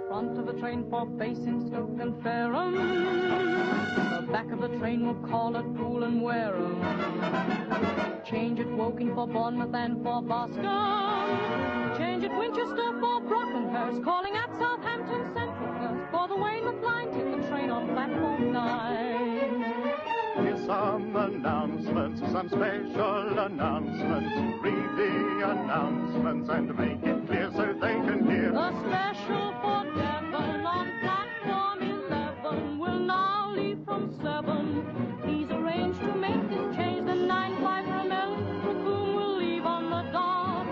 front of the train for Basingstoke and Fareham. The back of the train will call at Poole and Wareham. Change at Woking for Bournemouth and for Boscombe. Change at Winchester for Brockenhurst. Calling at Southampton Central first for the Weymouth line. Take the train on platform 9. Here's some announcements, some special announcements. Read the announcements and make it clear so they can hear. The special for Devon on platform 11 will now leave from 7. He's arranged to make this change. The 9-5 from Eltham will leave on the dot.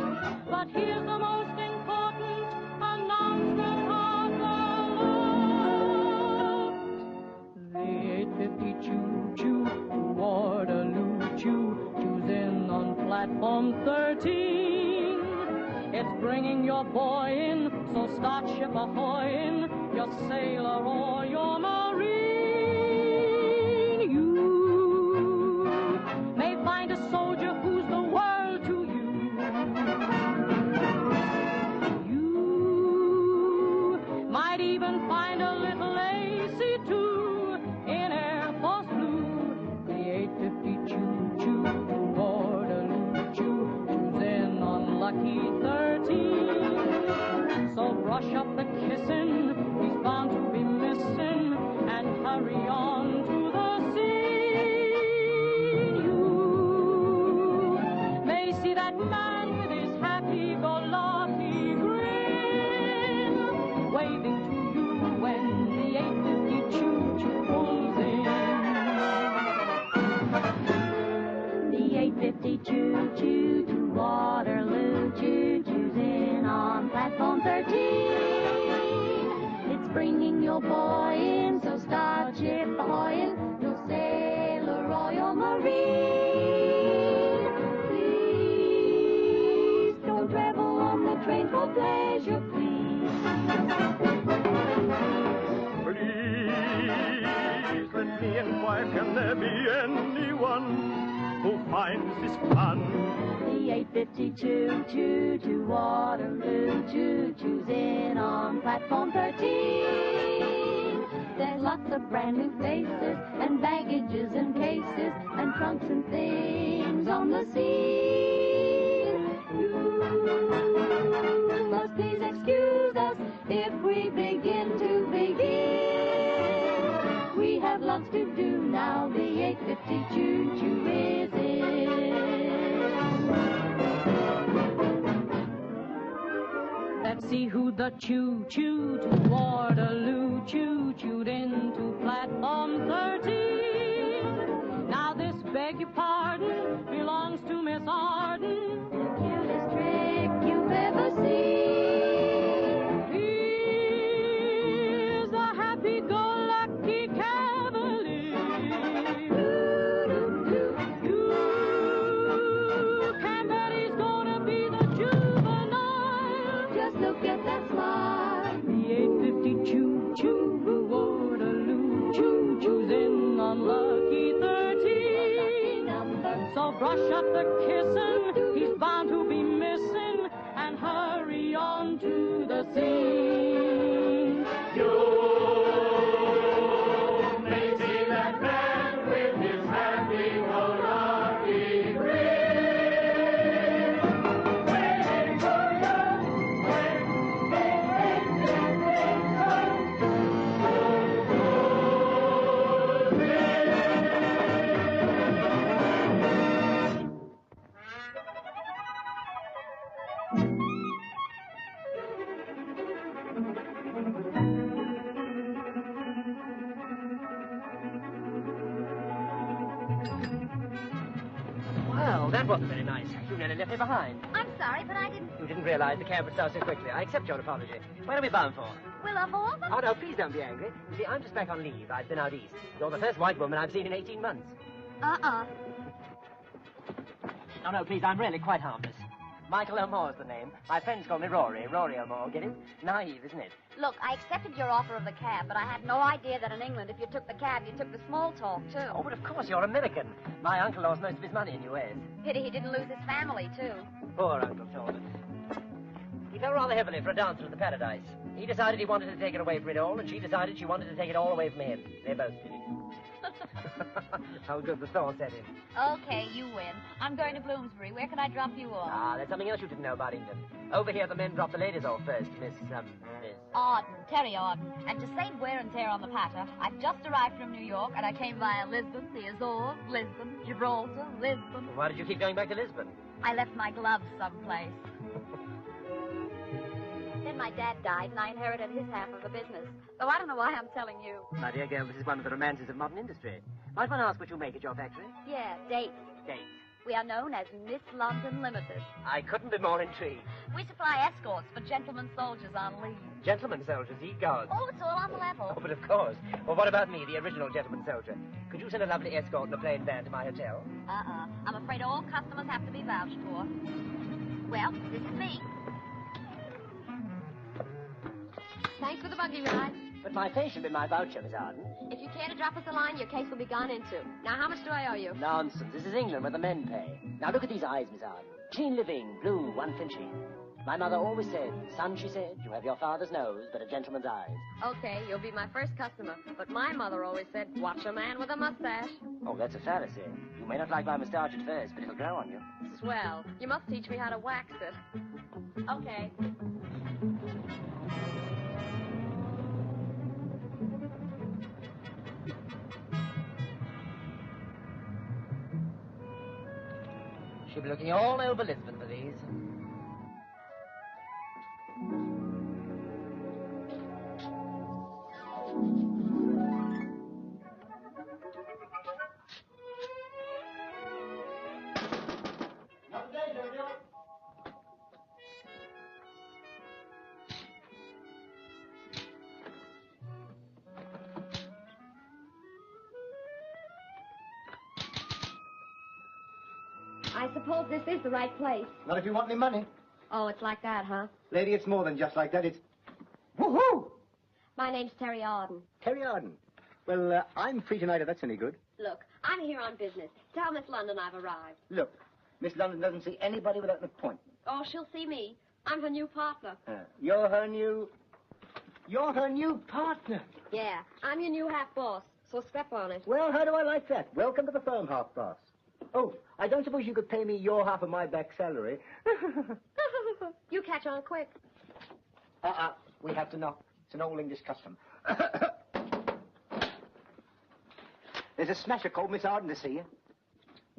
But here's the most important announcement of the lot. The 8:50 choo-choo to Waterloo choo-choo's in on platform 13. It's bringing your boy in, so start ship ahoy-in, your sailor or your marine. You may find a soldier who's the world to you. You might even find a little AC-2 in Air Force Blue. The 8:50 choo-choo to Waterloo choo-choo's in on lucky 13. So brush up the kissing, he's bound to be missing, and hurry on to the scene. You may see that man with his happy-go-lucky grin, waving to you when the 8:50 choo-choo pulls in. The 8:50 choo-choo to Waterloo choo-choo's in on platform 13. It's bringing your boy in, so start ship ahoy-in, your sailor or your marine. Please don't travel on the train for pleasure, please. Please let me inquire, can there be anyone who finds this fun? The 8:50 choo-choo to Waterloo choo-choo's in on platform 13. There's lots of brand new faces and baggages and cases and trunks and things on the scene. You must please excuse us if we begin to begin. We have lots to do now, the 8:50 choo-choo is in. Let's see who the choo-choo to Waterloo choo-chooed into platform 13. Now this, beg your pardon, belongs to Miss Arden. The cutest trick you've ever seen. He's the happy-go-lucky cavalier. You can bet he's gonna be the juvenile. Just look at that smile. The 8:50 choo-choo to Waterloo choo-choo's in on lucky 13. So brush up the kissing, he's bound to be missing, and hurry on to the scene. You may see that man with his happy-go-lucky grin, waiting for you when the 8:50 Well, that wasn't very nice. You nearly left me behind. I'm sorry, but I didn't... You didn't realize the cab would start so quickly. I accept your apology. Where are we bound for? Wilberforce? Oh, no, please don't be angry. You see, I'm just back on leave. I've been out east. You're the first white woman I've seen in 18 months. No, no, please, I'm really quite harmless. Michael Elmore's the name. My friends call me Rory. Rory Elmore, get it? Naive, isn't it? Look, I accepted your offer of the cab, but I had no idea that in England, if you took the cab, you took the small talk, too. Oh, but of course, you're American. My uncle lost most of his money in US. Pity he didn't lose his family, too. Poor Uncle Talbot. He fell rather heavily for a dancer at the Paradise. He decided he wanted to take it away from it all, and she decided she wanted to take it all away from him. They both did it. How good the thaw set in. Okay, you win. I'm going to Bloomsbury. Where can I drop you off? Ah, there's something else you didn't know about England. Over here, the men drop the ladies off first, Miss... Arden, Terry Arden. And to save wear and tear on the patter, I've just arrived from New York, and I came via Lisbon, the Azores, Lisbon, Gibraltar, Lisbon. Why did you keep going back to Lisbon? I left my gloves someplace. Then my dad died, and I inherited his half of the business. Though I don't know why I'm telling you. My dear girl, this is one of the romances of modern industry. Might one ask what you make at your factory? Yeah, dates. Dates. We are known as Miss London Limited. I couldn't be more intrigued. We supply escorts for gentlemen soldiers on leave. Gentlemen soldiers, ye gods. Oh, it's all on the level. Oh, but of course. Well, what about me, the original gentleman soldier? Could you send a lovely escort in a plain van to my hotel? I'm afraid all customers have to be vouched for. Well, this is me. Thanks for the buggy ride. But my face should be my voucher, Miss Arden. If you care to drop us a line, your case will be gone into. Now, how much do I owe you? Nonsense. This is England, where the men pay. Now, look at these eyes, Miss Arden. Clean living, blue, one flinching. My mother always said, son, she said, you have your father's nose, but a gentleman's eyes. Okay, you'll be my first customer. But my mother always said, watch a man with a mustache. Oh, that's a fallacy. You may not like my moustache at first, but it'll grow on you. Swell. You must teach me how to wax it. Okay. She'll be looking all over Lisbon for these. I suppose this is the right place. Not if you want me money. Oh, it's like that, huh? Lady, it's more than just like that. It's... Woohoo! My name's Terry Arden. Terry Arden. Well, I'm free tonight if that's any good. Look, I'm here on business. Tell Miss London I've arrived. Look, Miss London doesn't see anybody without an appointment. Oh, she'll see me. I'm her new partner. You're her new partner. Yeah, I'm your new half-boss, so step on it. Well, how do I like that? Welcome to the firm, half-boss. Oh, I don't suppose you could pay me your half of my back salary. You catch on quick. We have to knock. It's an old English custom. There's a smasher called Miss Arden to see you.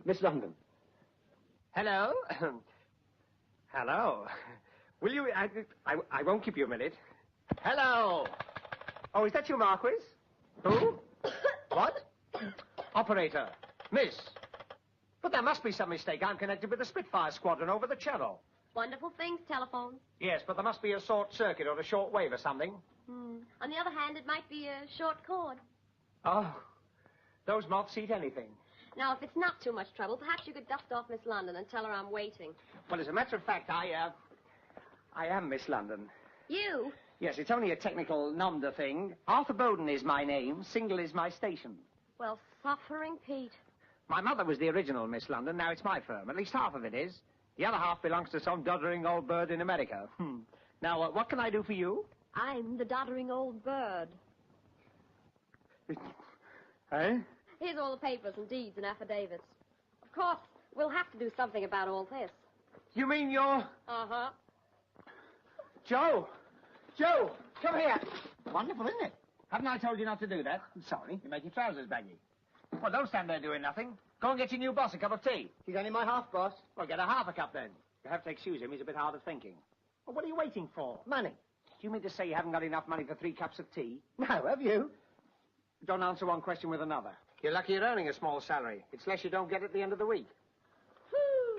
Miss London. Hello? Hello? Will you... I won't keep you a minute. Hello? Oh, is that you, Marquis? Who? What? Operator. Miss. But there must be some mistake. I'm connected with the Spitfire Squadron over the Channel. Wonderful things, telephone. Yes, but there must be a short circuit or a short wave or something. On the other hand, it might be a short cord. Oh, those moths eat anything. Now, if it's not too much trouble, perhaps you could dust off Miss London and tell her I'm waiting. Well, as a matter of fact, I am Miss London. You? Yes, it's only a technical nom de thing. Arthur Bowden is my name. Single is my station. Well, suffering Pete. My mother was the original Miss London. Now it's my firm. At least half of it is. The other half belongs to some doddering old bird in America. Now, what can I do for you? I'm the doddering old bird. Eh? Here's all the papers and deeds and affidavits. Of course, we'll have to do something about all this. You mean you're... Uh-huh. Joe! Joe! Come here! Wonderful, isn't it? Haven't I told you not to do that? I'm sorry. You make your trousers baggy. Well, don't stand there doing nothing. Go and get your new boss a cup of tea. He's only my half-boss. Well, get a half a cup then. You have to excuse him. He's a bit hard of thinking. Well, what are you waiting for? Money. Do you mean to say you haven't got enough money for 3 cups of tea? No, have you? Don't answer one question with another. You're lucky you're earning a small salary. It's less you don't get at the end of the week.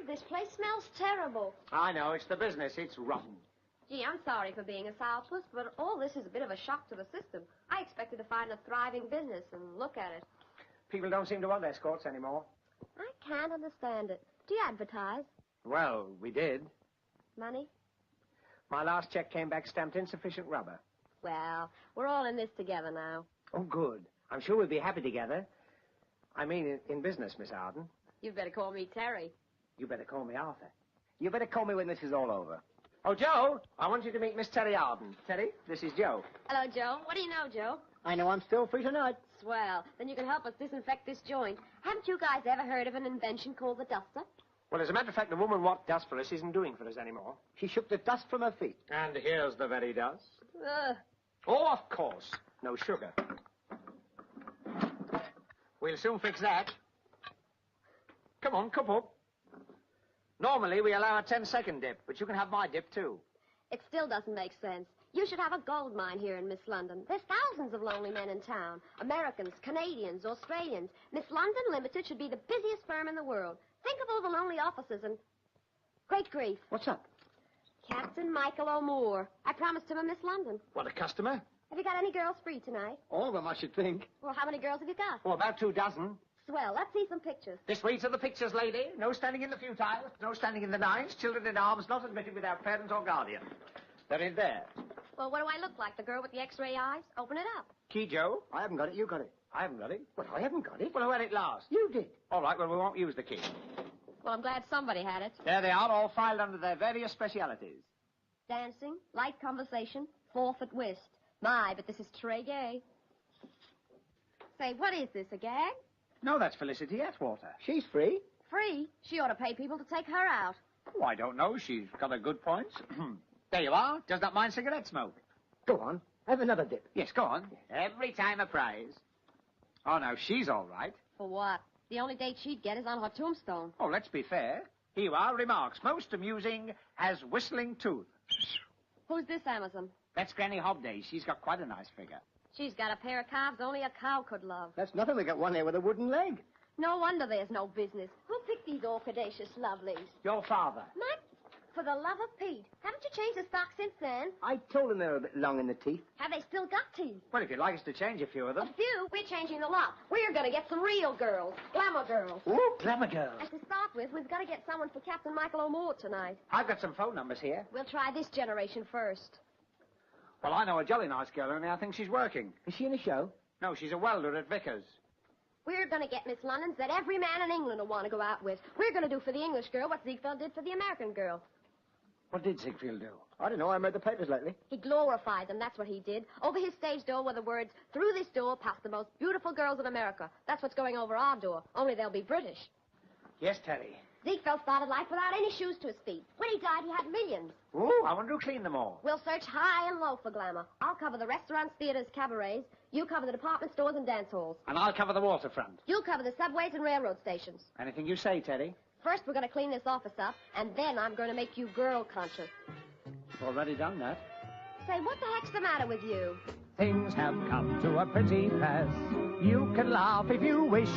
This place smells terrible. I know. It's the business. It's rotten. Gee, I'm sorry for being a sourpuss, but all this is a bit of a shock to the system. I expected to find a thriving business and look at it. People don't seem to want escorts anymore. I can't understand it. Do you advertise? Well, we did. Money? My last check came back stamped insufficient rubber. Well, we're all in this together now. Oh, good. I'm sure we'll be happy together. I mean, in business, Miss Arden. You'd better call me Terry. You better call me Arthur. You better call me when this is all over. Oh, Joe, I want you to meet Miss Terry Arden. Terry, this is Joe. Hello, Joe. What do you know, Joe? I know I'm still free tonight. Swell. Then you can help us disinfect this joint. Haven't you guys ever heard of an invention called the duster? Well, as a matter of fact, the woman what does for us isn't doing for us anymore. She shook the dust from her feet. And here's the very dust. Ugh. Oh, of course. No sugar. We'll soon fix that. Come on, cup up. Normally, we allow a 10-second dip, but you can have my dip, too. It still doesn't make sense. You should have a gold mine here in Miss London. There's thousands of lonely men in town. Americans, Canadians, Australians. Miss London Limited should be the busiest firm in the world. Think of all the lonely officers and... Great grief. What's up? Captain Michael O'Moore. I promised him a Miss London. What, a customer? Have you got any girls free tonight? All of them, I should think. Well, how many girls have you got? Oh, about 2 dozen. Swell. Let's see some pictures. This way to the pictures, lady. No standing in the futile. No standing in the nines. Children in arms not admitted without parents or guardian. They're in there. Well, what do I look like? The girl with the X-ray eyes? Open it up. Key, Joe? I haven't got it. You got it. I haven't got it. Well, I haven't got it. Well, who had it last? You did. All right, well, we won't use the key. Well, I'm glad somebody had it. There they are, all filed under their various specialities. Dancing, light conversation, fourth at whist. My, but this is très gay. Say, what is this, a gag? No, that's Felicity Atwater. She's free. Free? She ought to pay people to take her out. Oh, I don't know. She's got a good point. There you are. Does not mind cigarette smoke. Go on. Have another dip. Yes, go on. Every time a prize. Oh, now, she's all right. For what? The only date she'd get is on her tombstone. Oh, let's be fair. Here you are. Remarks. Most amusing. Has whistling tooth. Who's this Amazon? That's Granny Hobday. She's got quite a nice figure. She's got a pair of calves only a cow could love. That's nothing. We got one there with a wooden leg. No wonder there's no business. Who picked these orchidaceous lovelies? Your father. Matt, for the love of Pete, haven't you changed the stock since then? I told them they were a bit long in the teeth. Have they still got teeth? Well, if you'd like us to change a few of A them. few? We're changing the lot. We're going to get some real girls. Glamour girls. Ooh, glamour girl. And to start with, we've got to get someone for Captain Michael O'Moore tonight. I've got some phone numbers here. We'll try this generation first. Well, I know a jolly nice girl, only I think she's working. Is she in a show? No, she's a welder at Vickers. We're going to get Miss Londons that every man in England will want to go out with. We're going to do for the English girl what Ziegfeld did for the American girl. What did Ziegfeld do? I don't know. I read the papers lately. He glorified them, that's what he did. Over his stage door were the words, "Through this door pass the most beautiful girls in America." That's what's going over our door, only they'll be British. Yes, Terry. Ziegfeld started life without any shoes to his feet. When he died, he had millions. Ooh, I wonder who cleaned them all. We'll search high and low for glamour. I'll cover the restaurants, theaters, cabarets. You cover the department stores and dance halls. And I'll cover the waterfront. You'll cover the subways and railroad stations. Anything you say, Teddy. First, we're going to clean this office up, and then I'm going to make you girl conscious. Already done that. Say, what the heck's the matter with you? Things have come to a pretty pass. You can laugh if you wish,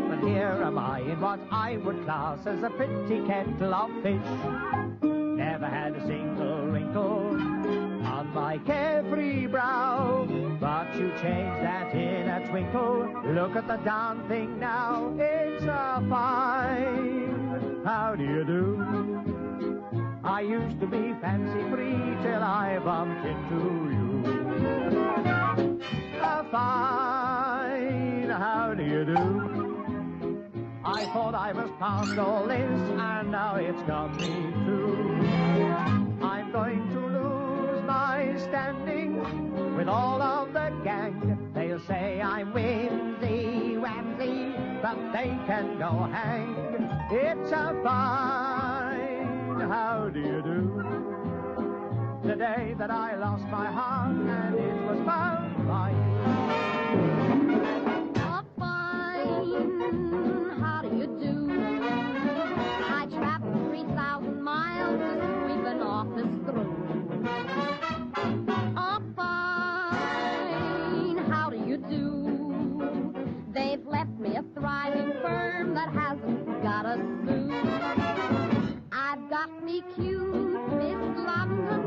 but here am I in what I would class as a pretty kettle of fish. Never had a single wrinkle on my carefree brow, but you changed that in a twinkle. Look at the darn thing now, it's a fine. How do you do? I used to be fancy-free till I bumped into you. A fine, how do you do? I thought I was past all this, and now it's got me too. I'm going to lose my standing with all of the gang. They'll say I'm whimsy-wamsy, but they can go hang. It's a fine, how do you do? The day that I lost my heart and it was found by you. A fine, how do you do? I traveled 3,000 miles just sweeping office through. A fine, how do you do? They've left me a thriving firm that hasn't got a sou. I've got me cute Miss London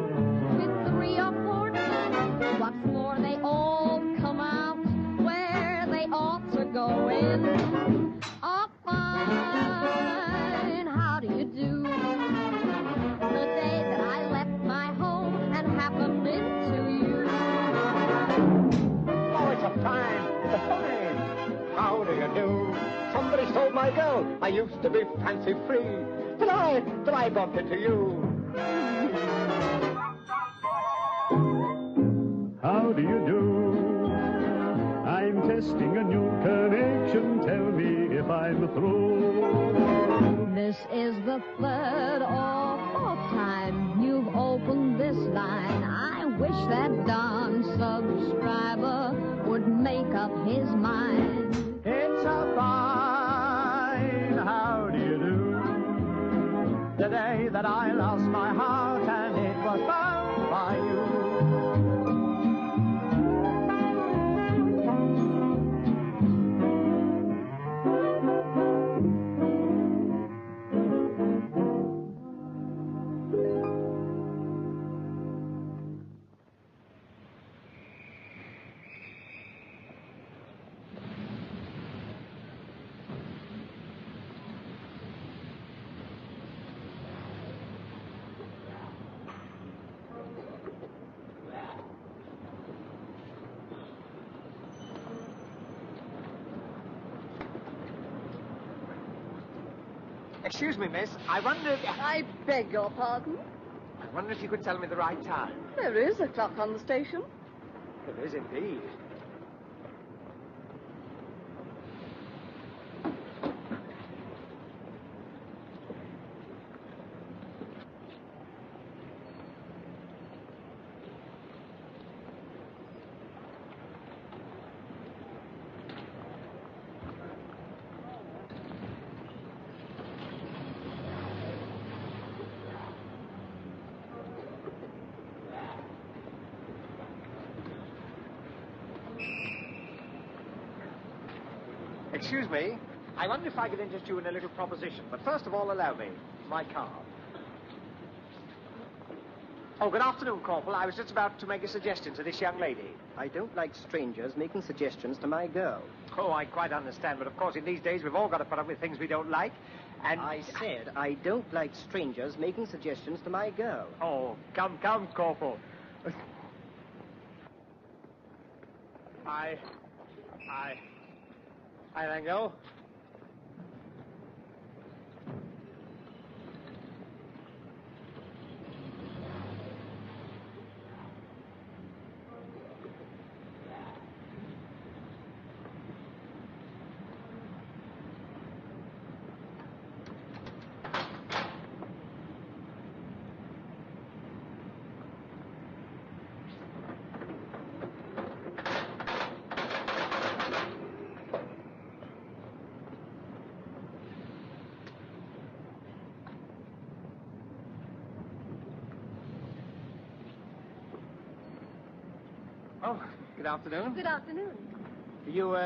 with 3 or 4 kids. What's more, they all come out where they ought to go in. Oh, fine, how do you do? The day that I left my home and happened into you. Oh, it's a fine. It's a fine. How do you do? Somebody stole my girl. I used to be fancy-free. Till I bumped into you. How do you do? I'm testing a new connection. Tell me if I'm through. This is the third or fourth time you've opened this line. I wish that darn subscriber would make up his mind. It's a fine, how do you do? The day that I lost my heart and it was found by you. Excuse me, miss. I wondered... I beg your pardon? I wonder if you could tell me the right time. There is a clock on the station. There is indeed. Excuse me. I wonder if I could interest you in a little proposition. But first of all, allow me. My card. Oh, good afternoon, Corporal. I was just about to make a suggestion to this young lady. I don't like strangers making suggestions to my girl. Oh, I quite understand. But, of course, in these days, we've all got to put up with things we don't like. And... I said I don't like strangers making suggestions to my girl. Oh, come, Corporal. I thank you. Oh, good afternoon. Good afternoon. You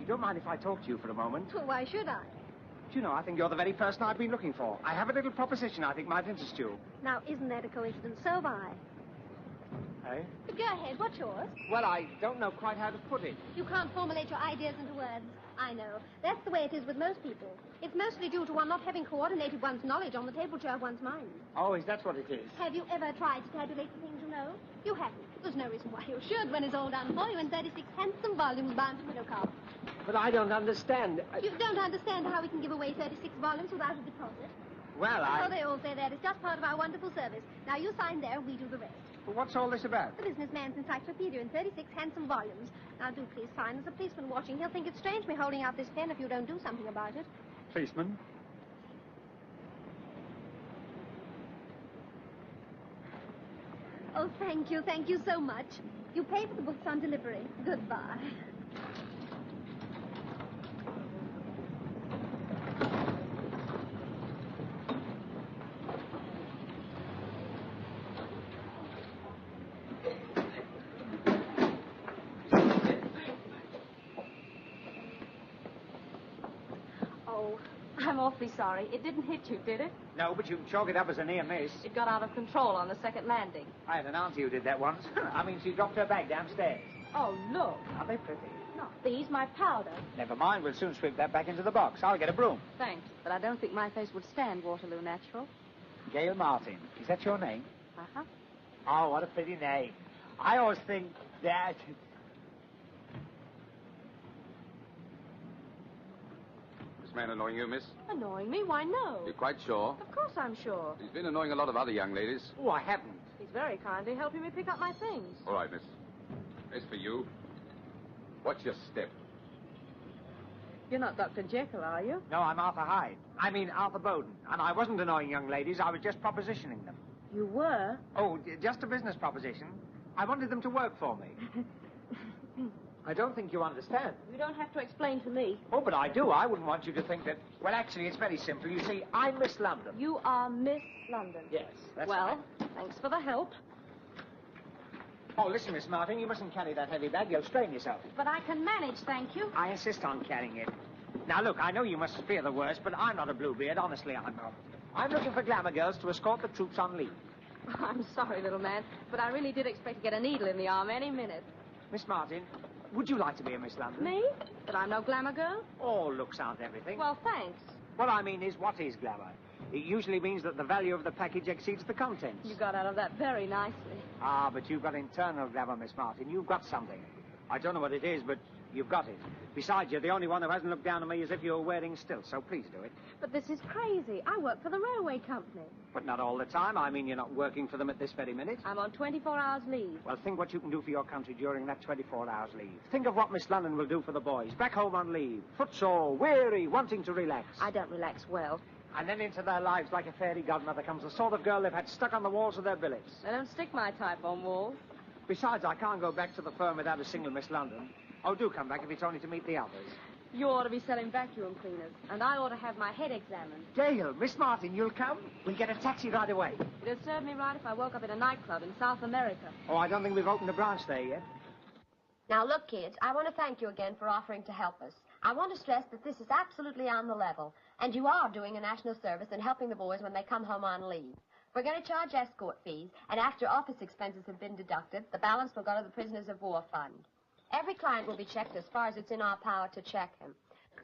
don't mind if I talk to you for a moment? Well, why should I? Do you know, I think you're the very person I've been looking for. I have a little proposition I think might interest you. Now, isn't that a coincidence? So have I. Eh? But go ahead. What's yours? Well, I don't know quite how to put it. You can't formulate your ideas into words. I know. That's the way it is with most people. It's mostly due to one not having coordinated one's knowledge on the tabletop of one's mind. Oh, is that what it is? Have you ever tried to tabulate the things you know? You haven't. There's no reason why you should when it's all done for you in 36 handsome volumes bound to window cards. But I don't understand. You don't understand how we can give away 36 volumes without a deposit? Well, Oh, they all say that. It's just part of our wonderful service. Now, you sign there, we do the rest. But what's all this about? The businessman's encyclopedia in 36 handsome volumes. Now, do please sign. There's a policeman watching. He'll think it's strange me holding out this pen if you don't do something about it. Policeman? Oh, thank you. Thank you so much. You pay for the books on delivery. Goodbye. I'm awfully sorry. It didn't hit you, did it? No, but you can chalk it up as a near miss. It got out of control on the second landing. I had an auntie who did that once. I mean, she dropped her bag downstairs. Oh, look. Aren't they pretty? Not these, my powder. Never mind, we'll soon sweep that back into the box. I'll get a broom. Thanks, but I don't think my face would stand Waterloo Natural. Gail Martin. Is that your name? Uh-huh. Oh, what a pretty name. I always think that... this man annoying you, miss? Annoying me? Why, no. You're quite sure? Of course I'm sure. He's been annoying a lot of other young ladies. Oh, I haven't. He's very kindly helping me pick up my things. All right, miss. As for you, what's your step? You're not Dr. Jekyll, are you? No, I'm Arthur Hyde. I mean Arthur Bowden. And I wasn't annoying young ladies. I was just propositioning them. You were? Oh, just a business proposition. I wanted them to work for me. I don't think you understand. You don't have to explain to me. Oh, but I do. I wouldn't want you to think that... Well, actually, it's very simple. You see, I'm Miss London. You are Miss London. Yes, that's well, right. Thanks for the help. Oh, listen, Miss Martin, you mustn't carry that heavy bag. You'll strain yourself. But I can manage, thank you. I insist on carrying it. Now, look, I know you must fear the worst, but I'm not a Bluebeard. Honestly, I'm not. I'm looking for glamour girls to escort the troops on leave. I'm sorry, little man, but I really did expect to get a needle in the arm any minute. Miss Martin, would you like to be a Miss London? Me? But I'm no glamour girl? All looks aren't everything. Well, thanks. What I mean is, what is glamour? It usually means that the value of the package exceeds the contents. You got out of that very nicely. Ah, but you've got internal glamour, Miss Martin. You've got something. I don't know what it is, but you've got it. Besides, you're the only one who hasn't looked down on me as if you were wearing stilts, so please do it. But this is crazy. I work for the railway company. But not all the time. I mean, you're not working for them at this very minute. I'm on 24 hours leave. Well, think what you can do for your country during that 24 hours leave. Think of what Miss London will do for the boys. Back home on leave. Footsore, weary, wanting to relax. I don't relax well. And then into their lives like a fairy godmother comes the sort of girl they've had stuck on the walls of their billets. They don't stick my type on walls. Besides, I can't go back to the firm without a single Miss London. Oh, do come back if it's only to meet the others. You ought to be selling vacuum cleaners, and I ought to have my head examined. Gail, Miss Martin, you'll come? We'll get a taxi right away. It'd serve me right if I woke up in a nightclub in South America. Oh, I don't think we've opened a branch there yet. Now, look, kids, I want to thank you again for offering to help us. I want to stress that this is absolutely on the level, and you are doing a national service and helping the boys when they come home on leave. We're going to charge escort fees, and after office expenses have been deducted, the balance will go to the Prisoners of War Fund. Every client will be checked as far as it's in our power to check him.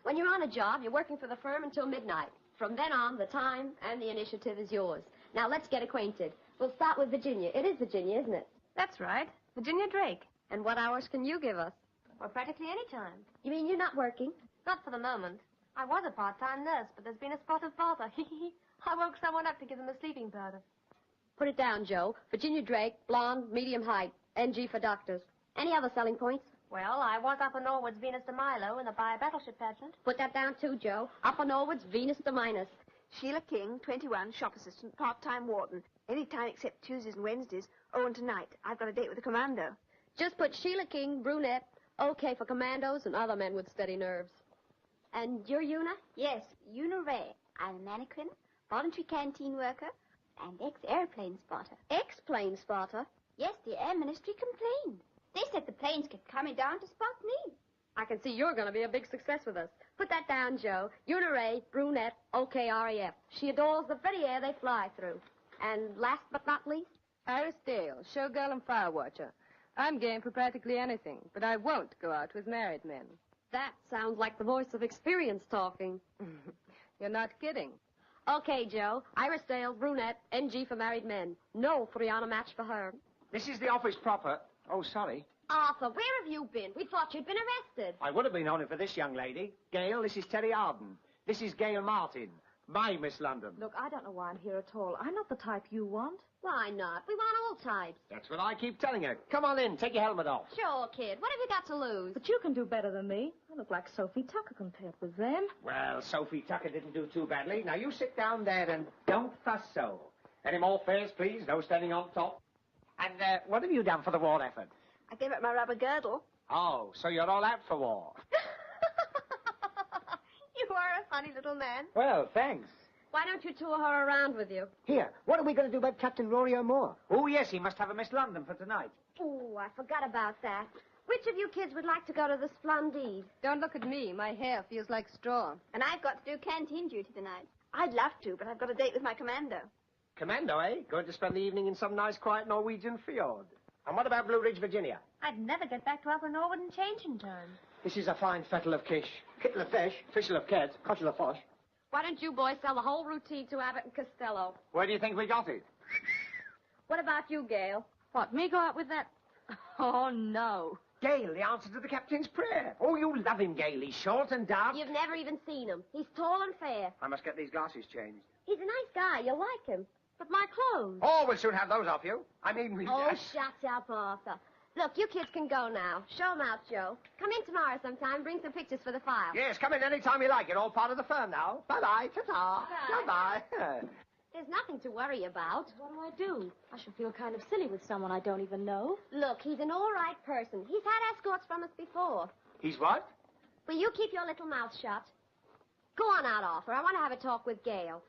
When you're on a job, you're working for the firm until midnight. From then on, the time and the initiative is yours. Now, let's get acquainted. We'll start with Virginia. It is Virginia, isn't it? That's right. Virginia Drake. And what hours can you give us? Well, practically any time. You mean you're not working? Not for the moment. I was a part-time nurse, but there's been a spot of bother. I woke someone up to give them a sleeping powder. Put it down, Joe. Virginia Drake, blonde, medium height, NG for doctors. Any other selling points? Well, I was Upper Norwood's Venus de Milo in the Battleship pageant. Put that down, too, Joe. Upper Norwood's Venus de Minos. Sheila King, 21, shop assistant, part-time warden. Any time except Tuesdays and Wednesdays. Oh, and tonight, I've got a date with a commando. Just put Sheila King, brunette, okay for commandos and other men with steady nerves. And you're Una? Yes, Una Ray. I'm a mannequin, voluntary canteen worker, and ex-airplane spotter. Ex-plane spotter? Yes, the Air Ministry complained. They said the planes kept coming down to spot me. I can see you're going to be a big success with us. Put that down, Joe. Una Ray, brunette, okay, RAF. She adores the very air they fly through. And last but not least? Iris Dale, showgirl and fire watcher. I'm game for practically anything, but I won't go out with married men. That sounds like the voice of experience talking. You're not kidding. Okay, Joe. Iris Dale, brunette, NG for married men. No Friana match for her. This is the office proper. Oh, sorry. Arthur, where have you been? We thought you'd been arrested. I would have been only for this young lady. Gail, this is Terry Arden. This is Gail Martin. My Miss London. Look, I don't know why I'm here at all. I'm not the type you want. Why not? We want all types. That's what I keep telling her. Come on in. Take your helmet off. Sure, kid. What have you got to lose? But you can do better than me. I look like Sophie Tucker compared with them. Well, Sophie Tucker didn't do too badly. Now, you sit down there and don't fuss so. Any more fares, please? No standing on top. And what have you done for the war effort? I gave up my rubber girdle. Oh, so you're all out for war. You are a funny little man. Well, thanks. Why don't you tour her around with you? Here, what are we going to do about Captain Rory O'More? Oh, yes, he must have a Miss London for tonight. Oh, I forgot about that. Which of you kids would like to go to the Splendide? Don't look at me. My hair feels like straw. And I've got to do canteen duty tonight. I'd love to, but I've got a date with my commando. Commando, eh? Going to spend the evening in some nice, quiet Norwegian fjord. And what about Blue Ridge, Virginia? I'd never get back to Upper Norwood in changing time. This is a fine fettle of kish. Kittle of fish. Fishel of ket. Cottle of fish. Why don't you boys sell the whole routine to Abbott and Costello? Where do you think we got it? What about you, Gail? What, me go out with that Oh, no. Gail, the answer to the captain's prayer. Oh, you love him, Gail. He's short and dark. You've never even seen him. He's tall and fair. I must get these glasses changed. He's a nice guy. You'll like him. But my clothes. Oh, we'll soon have those off you. I mean, we... Oh, shut up, Arthur. Look, you kids can go now. Show 'em out, Joe. Come in tomorrow sometime. Bring some pictures for the file. Yes, come in any time you like. You're all part of the firm now. Bye-bye. Ta-ta. Bye-bye. There's nothing to worry about. What do? I should feel kind of silly with someone I don't even know. Look, he's an all right person. He's had escorts from us before. He's what? Will you keep your little mouth shut? Go on out, Arthur. I want to have a talk with Gail.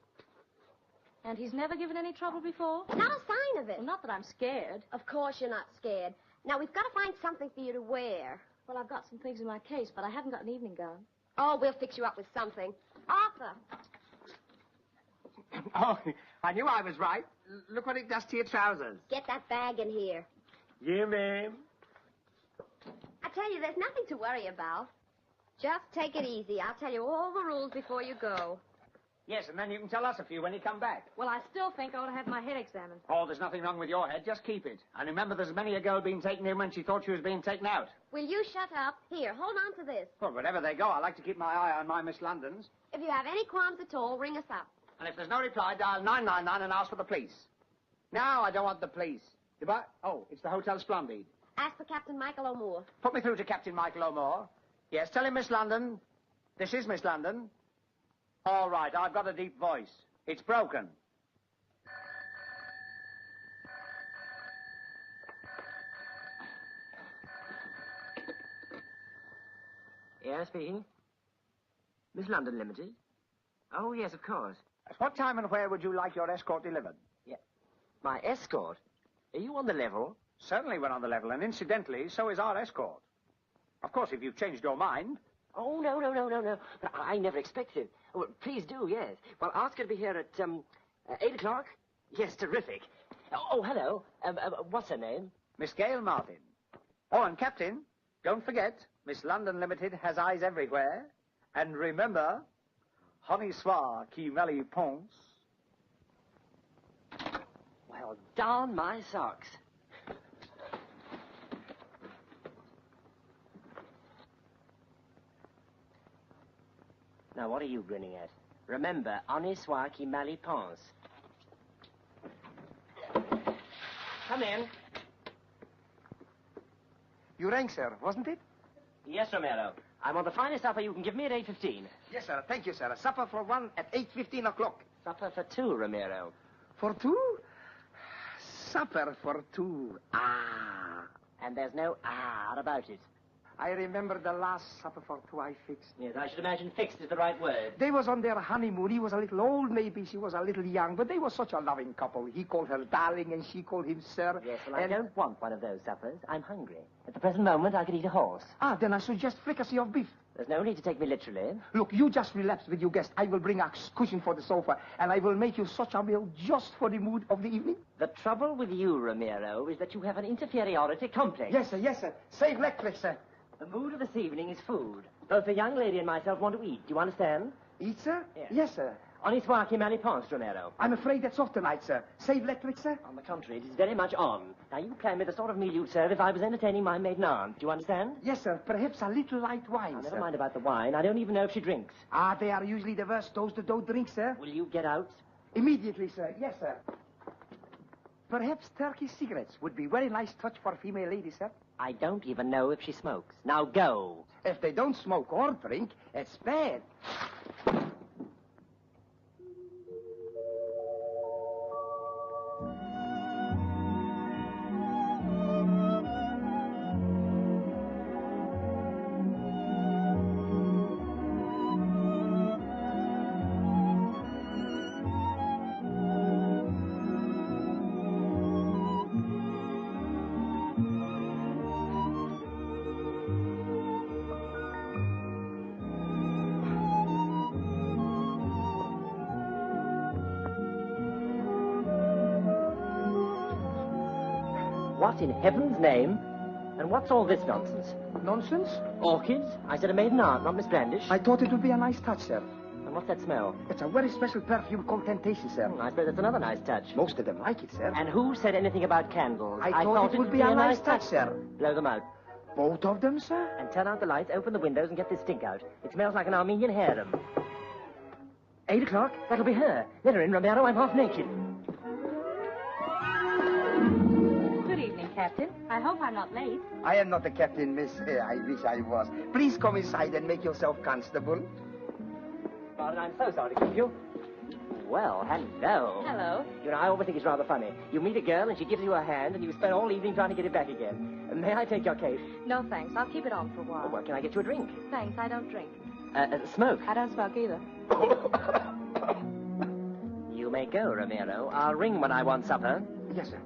And he's never given any trouble before? Not a sign of it. Well, not that I'm scared. Of course you're not scared. Now, we've got to find something for you to wear. Well, I've got some things in my case, but I haven't got an evening gown. Oh, we'll fix you up with something. Arthur. Oh, I knew I was right. Look what it does to your trousers. Get that bag in here. Yeah, ma'am. I tell you, there's nothing to worry about. Just take it easy. I'll tell you all the rules before you go. Yes, and then you can tell us a few when you come back. Well, I still think I ought to have my head examined. Oh, there's nothing wrong with your head. Just keep it. And remember, there's many a girl being taken in when she thought she was being taken out. Will you shut up? Here, hold on to this. Well, wherever they go, I like to keep my eye on my Miss Londons. If you have any qualms at all, ring us up. And if there's no reply, dial 999 and ask for the police. No, I don't want the police. Goodbye. Oh, it's the Hotel Splendid. Ask for Captain Michael O'Moore. Put me through to Captain Michael O'Moore. Yes, tell him, Miss London. This is Miss London. All right, I've got a deep voice. It's broken. Yeah, speaking. Miss London Limited? Oh, yes, of course. At what time and where would you like your escort delivered? Yeah. My escort? Are you on the level? Certainly we're on the level, and incidentally, so is our escort. Of course, if you've changed your mind... Oh, no. I never expected it. Oh, please do, yes. Well, ask her to be here at 8 o'clock. Yes, terrific. Oh, hello. What's her name? Miss Gail Martin. Oh, and Captain, don't forget, Miss London Limited has eyes everywhere. And remember, honey soir qui mêle ponce. Well, darn my socks. Now, what are you grinning at? Remember, honnête soir qui mal y pense. Come in. You rang, sir, wasn't it? Yes, Romero. I'm on the finest supper you can give me at 8:15. Yes, sir. Thank you, sir. A supper for one at 8:15 o'clock. Supper for two, Romero. For two? Supper for two. Ah. And there's no about it. I remember the last supper for two I fixed. Yes, I should imagine fixed is the right word. They was on their honeymoon. He was a little old, maybe. She was a little young. But they were such a loving couple. He called her darling, and she called him sir. Yes, well, I don't want one of those suppers. I'm hungry. At the present moment, I could eat a horse. Ah, then I suggest fricassee of beef. There's no need to take me literally. Look, you just relapse with your guest. I will bring a cushion for the sofa, and I will make you such a meal just for the mood of the evening. The trouble with you, Ramiro, is that you have an inferiority complex. Yes, sir. Save electric, sir. The mood of this evening is food. Both the young lady and myself want to eat. Do you understand? Eat, sir? Yes. Yes, sir. Honnête soir qui mal y pense, Romero. I'm afraid that's off tonight, sir. Save electric, sir? On the contrary, it is very much on. Now, you plan me the sort of meal you'd serve if I was entertaining my maiden aunt. Do you understand? Yes, sir. Perhaps a little light wine, Now, sir. never mind about the wine. I don't even know if she drinks. Ah, they are usually the worst. Those that don't drink, sir. Will you get out? Immediately, sir. Yes, sir. Perhaps Turkish cigarettes would be very nice touch for a female lady, sir. I don't even know if she smokes. Now, go. If they don't smoke or drink, it's bad. What in heaven's name? And what's all this nonsense? Nonsense? Orchids? I said a maiden aunt, not Miss Brandish. I thought it would be a nice touch, sir. And What's that smell? It's a very special perfume called Temptation, sir. I suppose that's another nice touch. Most of them like it, sir. And who said anything about candles? I thought it would be a nice touch, sir. Blow them out. Both of them, sir? And turn out the lights, open the windows, and get this stink out. It smells like an Armenian harem. 8 o'clock? That'll be her. Let her in, Romero. I'm half naked. Good evening, Captain. I hope I'm not late. I am not the captain, miss. I wish I was. Please come inside and make yourself constable. Arden, I'm so sorry to keep you. Well, hello. Hello. You know, I always think it's rather funny. You meet a girl and she gives you a hand and you spend all evening trying to get it back again. May I take your case? No, thanks. I'll keep it on for a while. Oh, well, can I get you a drink? Thanks, I don't drink. Smoke? I don't smoke either. You may go, Romero. I'll ring when I want supper. Yes, sir.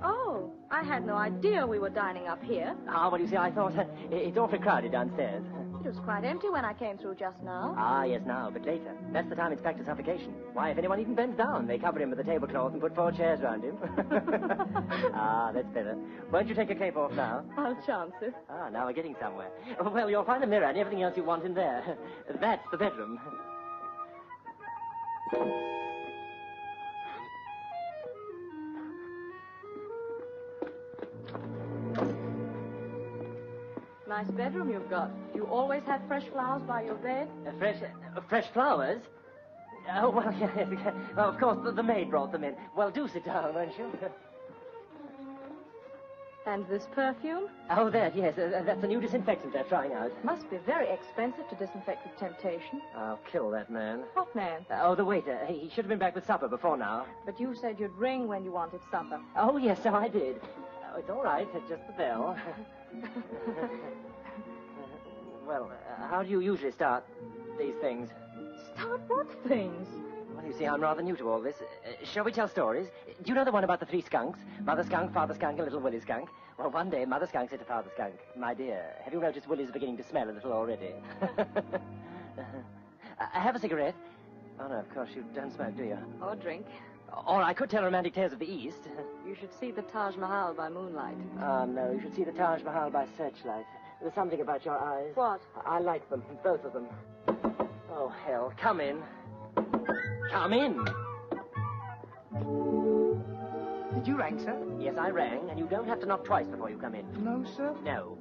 Oh, I had no idea we were dining up here. Ah, well, you see, I thought it's awfully crowded downstairs. It was quite empty when I came through just now. Ah, yes, now, but later. That's the time it's back to suffocation. Why, if anyone even bends down, they cover him with a tablecloth and put 4 chairs round him. Ah, that's better. Won't you take your cape off now? I'll chance it. Ah, now we're getting somewhere. Well, you'll find a mirror and everything else you want in there. That's the bedroom. Nice bedroom you've got. You always have fresh flowers by your bed? Fresh flowers? Oh, well, yes. Well, of course, the maid brought them in. Well, do sit down, won't you? And this perfume? Oh, that, yes. That's a new disinfectant they're trying out. Must be very expensive to disinfect with temptation. I'll kill that man. What man? Oh, the waiter. He should have been back with supper before now. But you said you'd ring when you wanted supper. Oh, yes, so I did. Oh, it's all right. It's just the bell. Well, how do you usually start these things? Start what things? Well, you see, I'm rather new to all this. Shall we tell stories? Do you know the one about the 3 skunks? Mother skunk, father skunk, and little Willie skunk? Well, one day, Mother skunk said to Father skunk, "My dear, have you noticed Willie's beginning to smell a little already?" Have a cigarette? Oh, no, of course, you don't smoke, do you? Or drink. Or I could tell romantic tales of the East. You should see the Taj Mahal by moonlight. Oh, no, you should see the Taj Mahal by searchlight. There's something about your eyes. What? I like them, both of them. Oh, hell, come in. Come in. Did you ring, sir? Yes, I rang, and you don't have to knock twice before you come in. No, sir? No.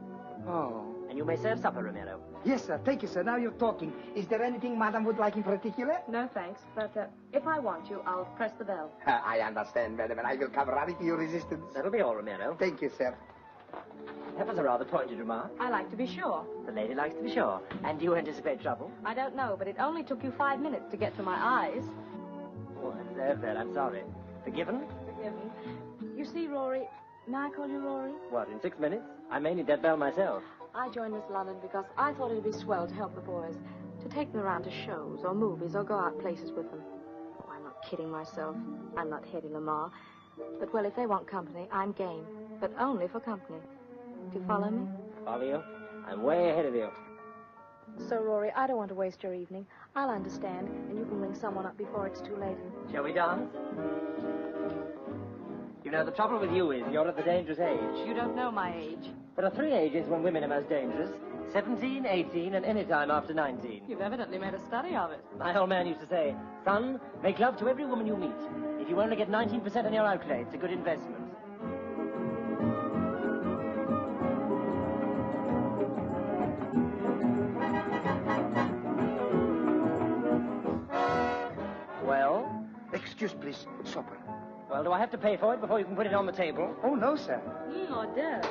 Oh. And you may serve supper, Romero. Yes, sir. Thank you, sir. Now you're talking. Is there anything Madam would like in particular? No, thanks. But if I want you, I'll press the bell. I understand, madam, and I will come right to your resistance. That'll be all, Romero. Thank you, sir. That was a rather pointed remark. I like to be sure. The lady likes to be sure. And do you anticipate trouble? I don't know, but it only took you 5 minutes to get to my eyes. Oh, that's fair. I'm sorry. Forgiven? Forgiven. You see, Rory, may I call you Rory? What, in 6 minutes? I may need that bell myself. I joined Miss London because I thought it'd be swell to help the boys, to take them around to shows or movies or go out places with them. Oh, I'm not kidding myself. I'm not Hedy Lamarr. But, well, if they want company, I'm game. But only for company. Do you follow me? Follow you? I'm way ahead of you. So, Rory, I don't want to waste your evening. I'll understand, and you can ring someone up before it's too late. Shall we dance? You know, the trouble with you is you're at the dangerous age. You don't know my age. There are 3 ages when women are most dangerous. 17, 18, and any time after 19. You've evidently made a study of it. My old man used to say, "Son, make love to every woman you meet. If you only get 19% on your outlay, it's a good investment." Well? Excuse, please. Supper. Well, do I have to pay for it before you can put it on the table? Oh, no, sir. Hors d'oeuvre.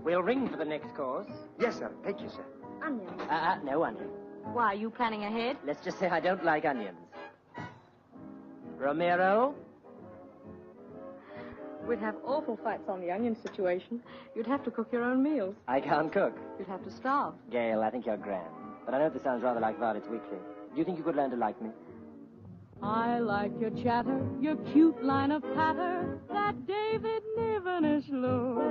We'll ring for the next course. Yes, sir. Thank you, sir. Onions. No onions. Why, are you planning ahead? Let's just say I don't like onions. Romero? We'd have awful fights on the onion situation. You'd have to cook your own meals. I can't cook. You'd have to starve. Gail, I think you're grand. But I know this sounds rather like Violet's Weekly. Do you think you could learn to like me? I like your chatter, your cute line of patter, that David Nivenish look.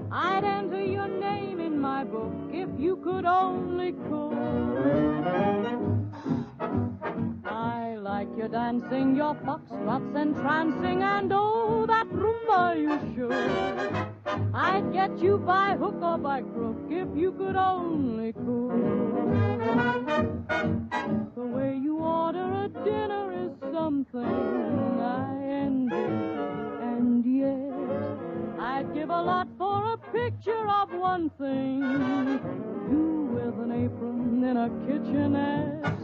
I'd enter your name in my book if you could only cook. I like your dancing, your foxtrots entrancing, and oh, that rumba you should. I I'd get you by hook or by crook if you could only cook. The way you order a dinner is something I envy, and yet I'd give a lot for a picture of one thing. You with an apron in a kitchenette.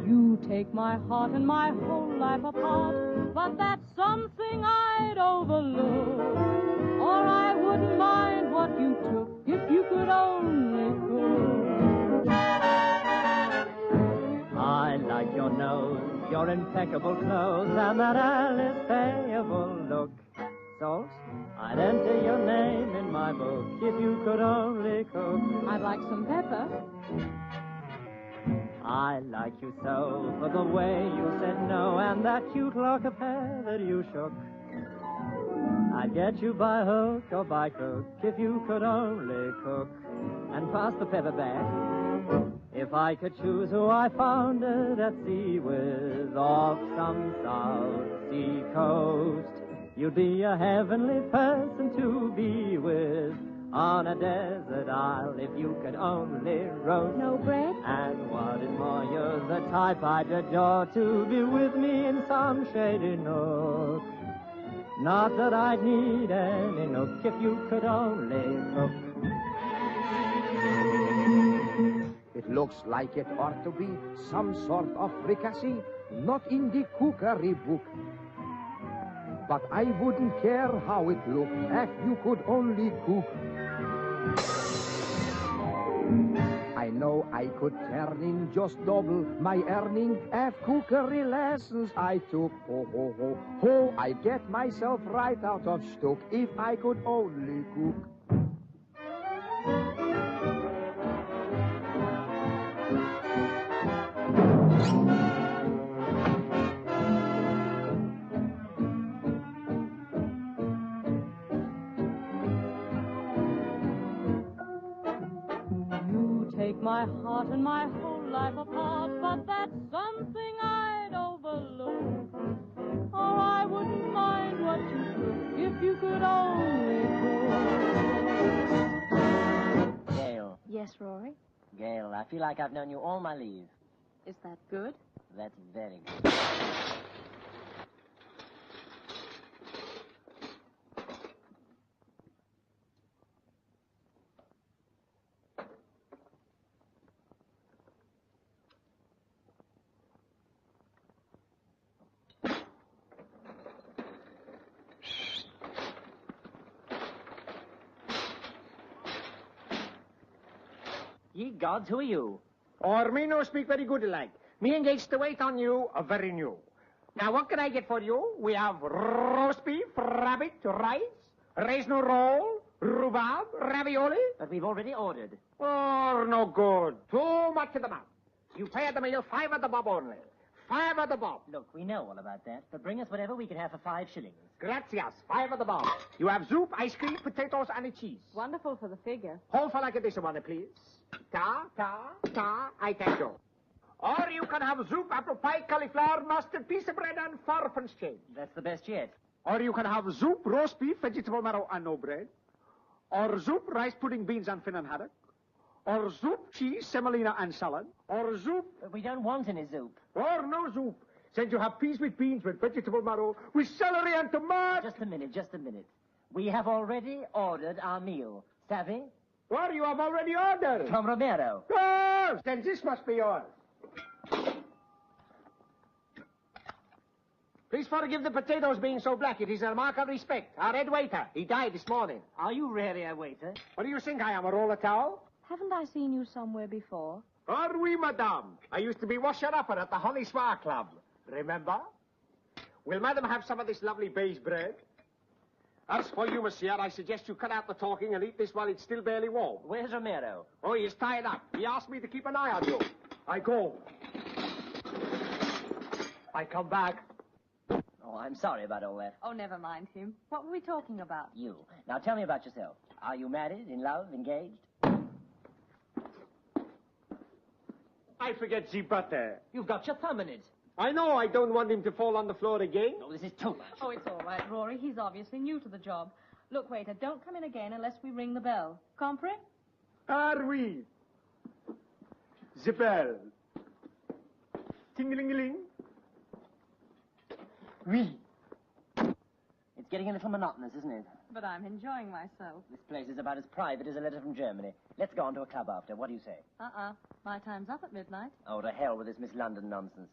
You take my heart and my whole life apart, but that's something I'd overlook. Or I wouldn't mind what you took if you could only cook. I like your nose, your impeccable clothes, and that Alice payable look. Salt, I'd enter your name in my book if you could only cook. I'd like some pepper. I like you so for the way you said no and that cute lock of hair that you shook. I'd get you by hook or by crook if you could only cook. And pass the pepper back. If I could choose who I founded at sea with off some South Sea coast, you'd be a heavenly person to be with. On a desert isle, if you could only roast. No bread? And what is more, you're the type I'd adore to be with me in some shady nook. Not that I'd need any nook if you could only cook. It looks like it ought to be some sort of fricassee, not in the cookery book. But I wouldn't care how it looked if you could only cook. I know I could turn in just double my earning if cookery lessons I took. Ho, ho, ho, ho, I'd get myself right out of stock if I could only cook. Take my heart and my whole life apart, but that's something I'd overlook. Or I wouldn't mind what you took if you could only cook. Gail. Yes, Rory? Gail, I feel like I've known you all my leave. Is that good? That's very good. Ye gods, who are you? Or me no speak very good like. Me engaged to wait on you, very new. Now, what can I get for you? We have roast beef, rabbit, rice, raisin roll, rhubarb, ravioli. But we've already ordered. Oh, no good. Too much of the mouth. You pay at the meal 5 at the bob only. 5 at the bob. Look, we know all about that, but bring us whatever we can have for 5 shillings. Gracias. 5 at the bob. You have soup, ice cream, potatoes, and a cheese. Wonderful for the figure. Hold for like this one, please. Ta, I thank you. Or you can have soup, apple pie, cauliflower, mustard, piece of bread, and fourpence change. That's the best yet. Or you can have soup, roast beef, vegetable marrow, and no bread. Or soup, rice pudding, beans, and fin and haddock. Or soup, cheese, semolina, and salad. Or soup... But we don't want any soup. Or no soup. Since you have peas with beans, with vegetable marrow, with celery and tomato... Just a minute. We have already ordered our meal. Savvy? Or you have already ordered. From Romero. Oh, then this must be yours. Please forgive the potatoes being so black. It is a mark of respect. Our head waiter, he died this morning. Are you really a waiter? What do you think I am, a roller towel? Haven't I seen you somewhere before? Oh, oui, madame. I used to be washer-upper at the Honey Spa Club. Remember? Will madam have some of this lovely beige bread? As for you, monsieur, I suggest you cut out the talking and eat this while it's still barely warm. Where's Romero? Oh, he's tied up. He asked me to keep an eye on you. I go. I come back. Oh, I'm sorry about all that. Oh, never mind him. What were we talking about? You. Now tell me about yourself. Are you married, in love, engaged? I forget the butter. You've got your thumb in it. I know I don't want him to fall on the floor again. Oh, this is too much. Oh, it's all right, Rory. He's obviously new to the job. Look, waiter, don't come in again unless we ring the bell. Compris? Ah, oui. The bell. Ting-a-ling-a-ling. Oui. It's getting a little monotonous, isn't it? But I'm enjoying myself. This place is about as private as a letter from Germany. Let's go on to a club after. What do you say? My time's up at midnight. Oh, to hell with this Miss London nonsense.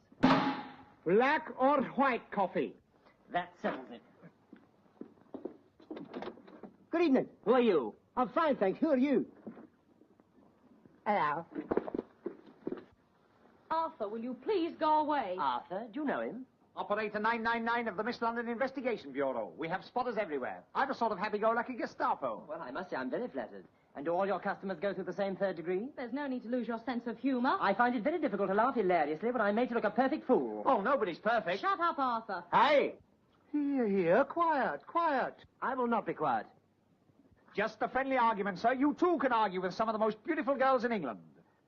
Black or white coffee? That settles it. Good evening. Who are you? I'm fine, thanks. Who are you? Hello. Arthur, will you please go away? Arthur? Do you know him? Operator 999 of the Miss London Investigation Bureau. We have spotters everywhere. I'm a sort of happy-go-lucky Gestapo. Well, I must say I'm very flattered. And do all your customers go through the same third degree? There's no need to lose your sense of humor. I find it very difficult to laugh hilariously when I'm made to look a perfect fool. Oh, nobody's perfect. Shut up, Arthur. Hey! Here, quiet. I will not be quiet. Just a friendly argument, sir. You too can argue with some of the most beautiful girls in England.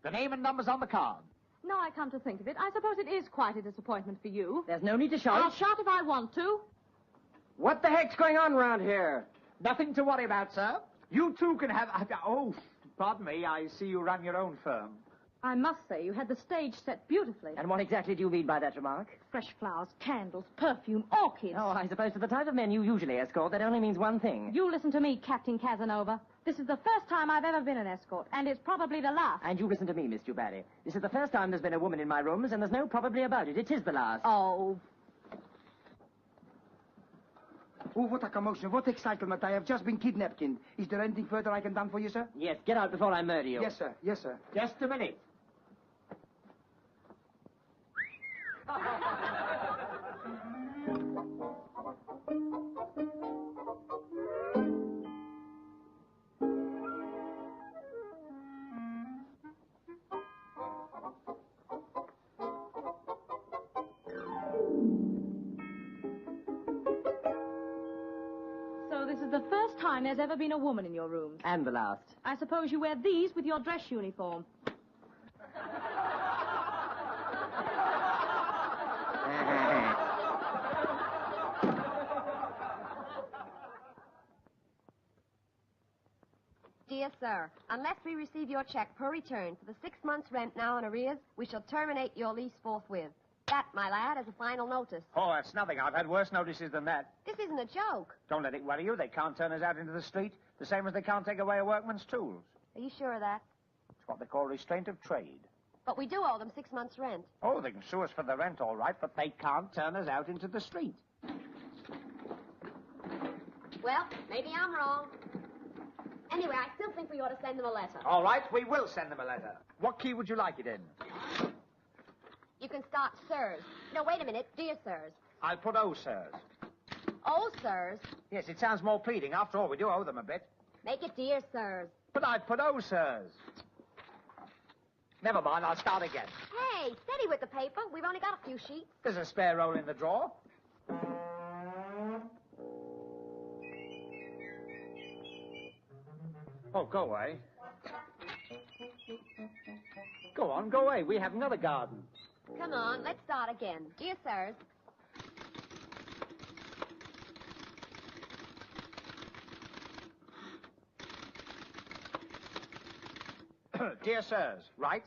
The name and number's on the card. Now I come to think of it, I suppose it is quite a disappointment for you. There's no need to shout. I'll shout if I want to. What the heck's going on round here? Nothing to worry about, sir. You too can have... Oh, pardon me. I see you run your own firm. I must say, you had the stage set beautifully. And what exactly do you mean by that remark? Fresh flowers, candles, perfume, orchids. Oh, I suppose to the type of men you usually escort, that only means one thing. You listen to me, Captain Casanova. This is the first time I've ever been an escort, and it's probably the last. And you listen to me, Miss Dubarry. This is the first time there's been a woman in my rooms, and there's no probably about it. It is the last. Oh. Oh, what a commotion, what excitement. I have just been kidnapped. Is there anything further I can do for you, sir? Yes, get out before I murder you. Yes, sir. Yes, sir. Just a minute. So this is the first time there's ever been a woman in your rooms. And the last. I suppose you wear these with your dress uniform. Dear sir, unless we receive your check per return for the 6 months' rent now in arrears, we shall terminate your lease forthwith. That, my lad, is a final notice. Oh, that's nothing. I've had worse notices than that. This isn't a joke. Don't let it worry you. They can't turn us out into the street, the same as they can't take away a workman's tools. Are you sure of that? It's what they call restraint of trade. But we do owe them 6 months' rent. Oh, they can sue us for the rent, all right, but they can't turn us out into the street. Well, maybe I'm wrong. Anyway, I still think we ought to send them a letter. All right, we will send them a letter. What key would you like it in? You can start sirs. No, wait a minute. Dear sirs. I'll put O, sirs. Oh, sirs. Yes, it sounds more pleading. After all, we do owe them a bit. Make it dear sirs. But I'd put O, sirs. Never mind, I'll start again. Hey, steady with the paper. We've only got a few sheets. There's a spare roll in the drawer. Oh, go away. Go on, go away. We have another garden. Come on, let's start again. Dear sirs. Dear sirs, right?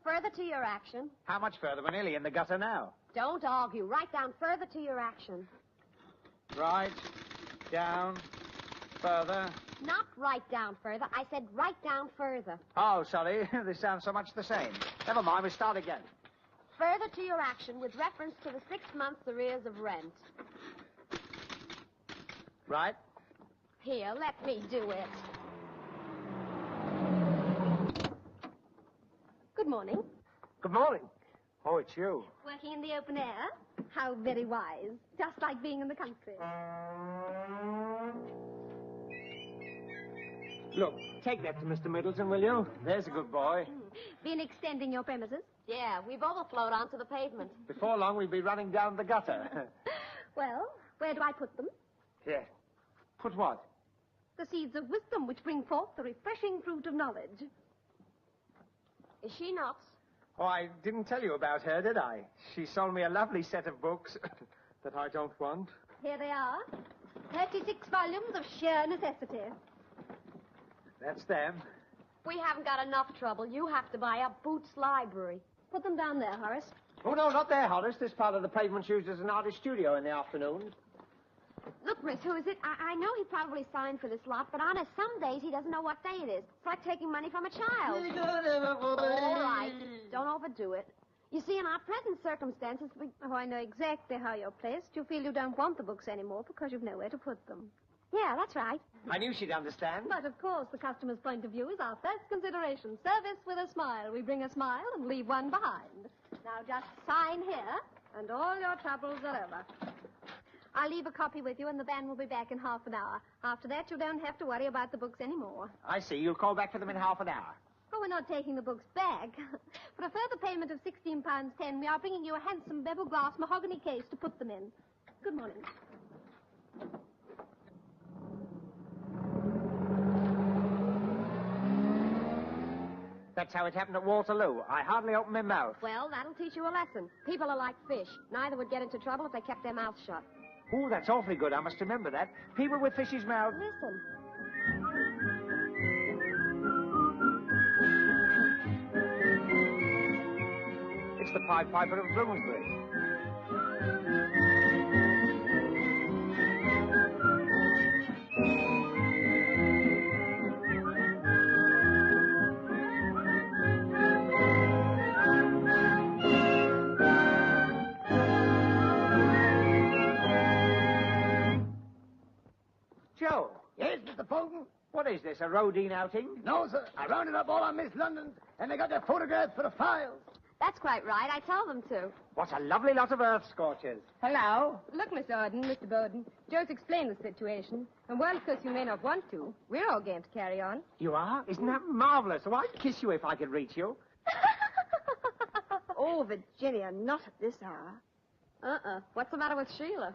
Further to your action. How much further? We're nearly in the gutter now. Don't argue. Write down further to your action. Right, down, further. Not write down further. I said write down further. Oh, sorry. They sound so much the same. Never mind, we start again. Further to your action with reference to the 6 months' arrears of rent. Right. Here, let me do it. Good morning. Good morning. Oh, it's you. Working in the open air? How very wise. Just like being in the country. Look, take that to Mr. Middleton, will you? There's a good boy. Been extending your premises? Yeah, we've overflowed onto the pavement. Before long, we'll be running down the gutter. Well, where do I put them? Here. Put what? The seeds of wisdom which bring forth the refreshing fruit of knowledge. Is she nuts? Oh, I didn't tell you about her, did I? She sold me a lovely set of books that I don't want. Here they are. 36 volumes of sheer necessity. That's them. We haven't got enough trouble. You have to buy up Boots' library. Put them down there, Horace. Oh, no, not there, Horace. This part of the pavement's used as an artist studio in the afternoon. Look, miss, who is it? I know he probably signed for this lot, but honest, some days he doesn't know what day it is. It's like taking money from a child. All right. Don't overdo it. You see, in our present circumstances, we... Oh, I know exactly how you're placed. You feel you don't want the books anymore because you've nowhere to put them. Yeah, that's right. I knew she'd understand. But, of course, the customer's point of view is our first consideration. Service with a smile. We bring a smile and leave one behind. Now, just sign here, and all your troubles are over. I'll leave a copy with you, and the van will be back in half an hour. After that, you don't have to worry about the books anymore. I see. You'll call back for them in half an hour. Oh, we're not taking the books back. For a further payment of £16.10, we are bringing you a handsome bevel glass mahogany case to put them in. Good morning. That's how it happened at Waterloo. I hardly opened my mouth. Well, that'll teach you a lesson. People are like fish. Neither would get into trouble if they kept their mouths shut. Oh, that's awfully good. I must remember that. People with fishes' mouths. Listen. It's the Pied Piper of Bloomsbury. Joe. Yes, Mr. Fulton? What is this, a Rodine outing? No, sir. I rounded up all our Miss Londons, and they got their photographs for the files. That's quite right. I told them to. What a lovely lot of earth scorchers. Hello. Look, Miss Arden, Mr. Bowden. Joe's explained the situation. And while, of course, you may not want to, we're all game to carry on. You are? Isn't that marvelous? Oh, I'd kiss you if I could reach you. Oh, Virginia, not at this hour. What's the matter with Sheila?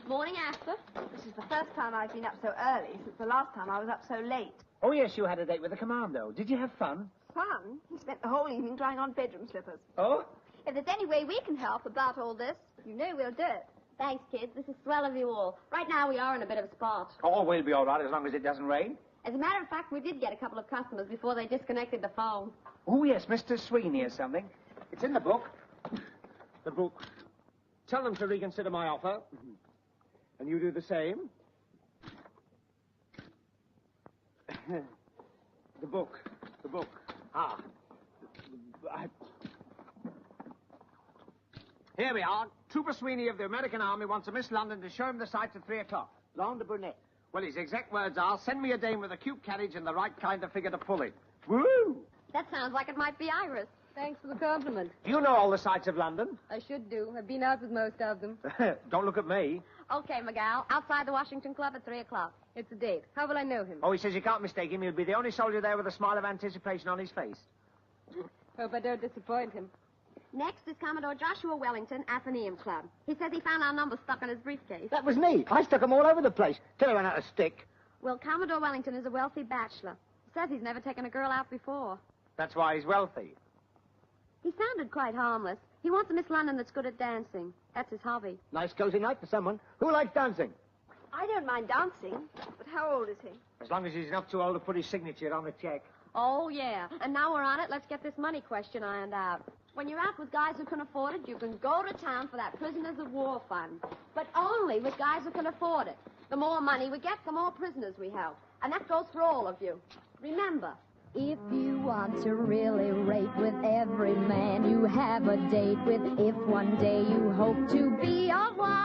Morning, Arthur. This is the first time I've been up so early since the last time I was up so late. Oh, yes, you had a date with the commando. Did you have fun? Fun? He spent the whole evening trying on bedroom slippers. Oh? If there's any way we can help about all this, you know we'll do it. Thanks, kids. This is swell of you all. Right now, we are in a bit of a spot. Oh, we'll be all right as long as it doesn't rain. As a matter of fact, we did get a couple of customers before they disconnected the phone. Oh, yes, Mr. Sweeney or something. It's in the book. The book. Tell them to reconsider my offer. And you do the same. The book. The book. Ah. Here we are. Trooper Sweeney of the American Army wants a Miss London to show him the sights at 3 o'clock. Blonde or brunette? Well, his exact words are, send me a dame with a cute carriage and the right kind of figure to pull it. Woo! That sounds like it might be Iris. Thanks for the compliment. Do you know all the sights of London? I should do. I've been out with most of them. Don't look at me. Okay, McGowl. Outside the Washington Club at 3 o'clock. It's a date. How will I know him? Oh, he says you can't mistake him. He'll be the only soldier there with a smile of anticipation on his face. Hope I don't disappoint him. Next is Commodore Joshua Wellington, Athenaeum Club. He says he found our number stuck in his briefcase. That was me. I stuck them all over the place till I ran out of stick. Well, Commodore Wellington is a wealthy bachelor. He says he's never taken a girl out before. That's why he's wealthy. He sounded quite harmless. He wants a Miss London that's good at dancing. That's his hobby. Nice cozy night for someone. Who likes dancing? I don't mind dancing, but how old is he? As long as he's not too old to put his signature on the check. Oh, yeah. And now we're on it, let's get this money question ironed out. When you're out with guys who can afford it, you can go to town for that prisoners of war fund. But only with guys who can afford it. The more money we get, the more prisoners we help. And that goes for all of you. Remember, if you want to really rate with every man you have a date with, if one day you hope to be a wife,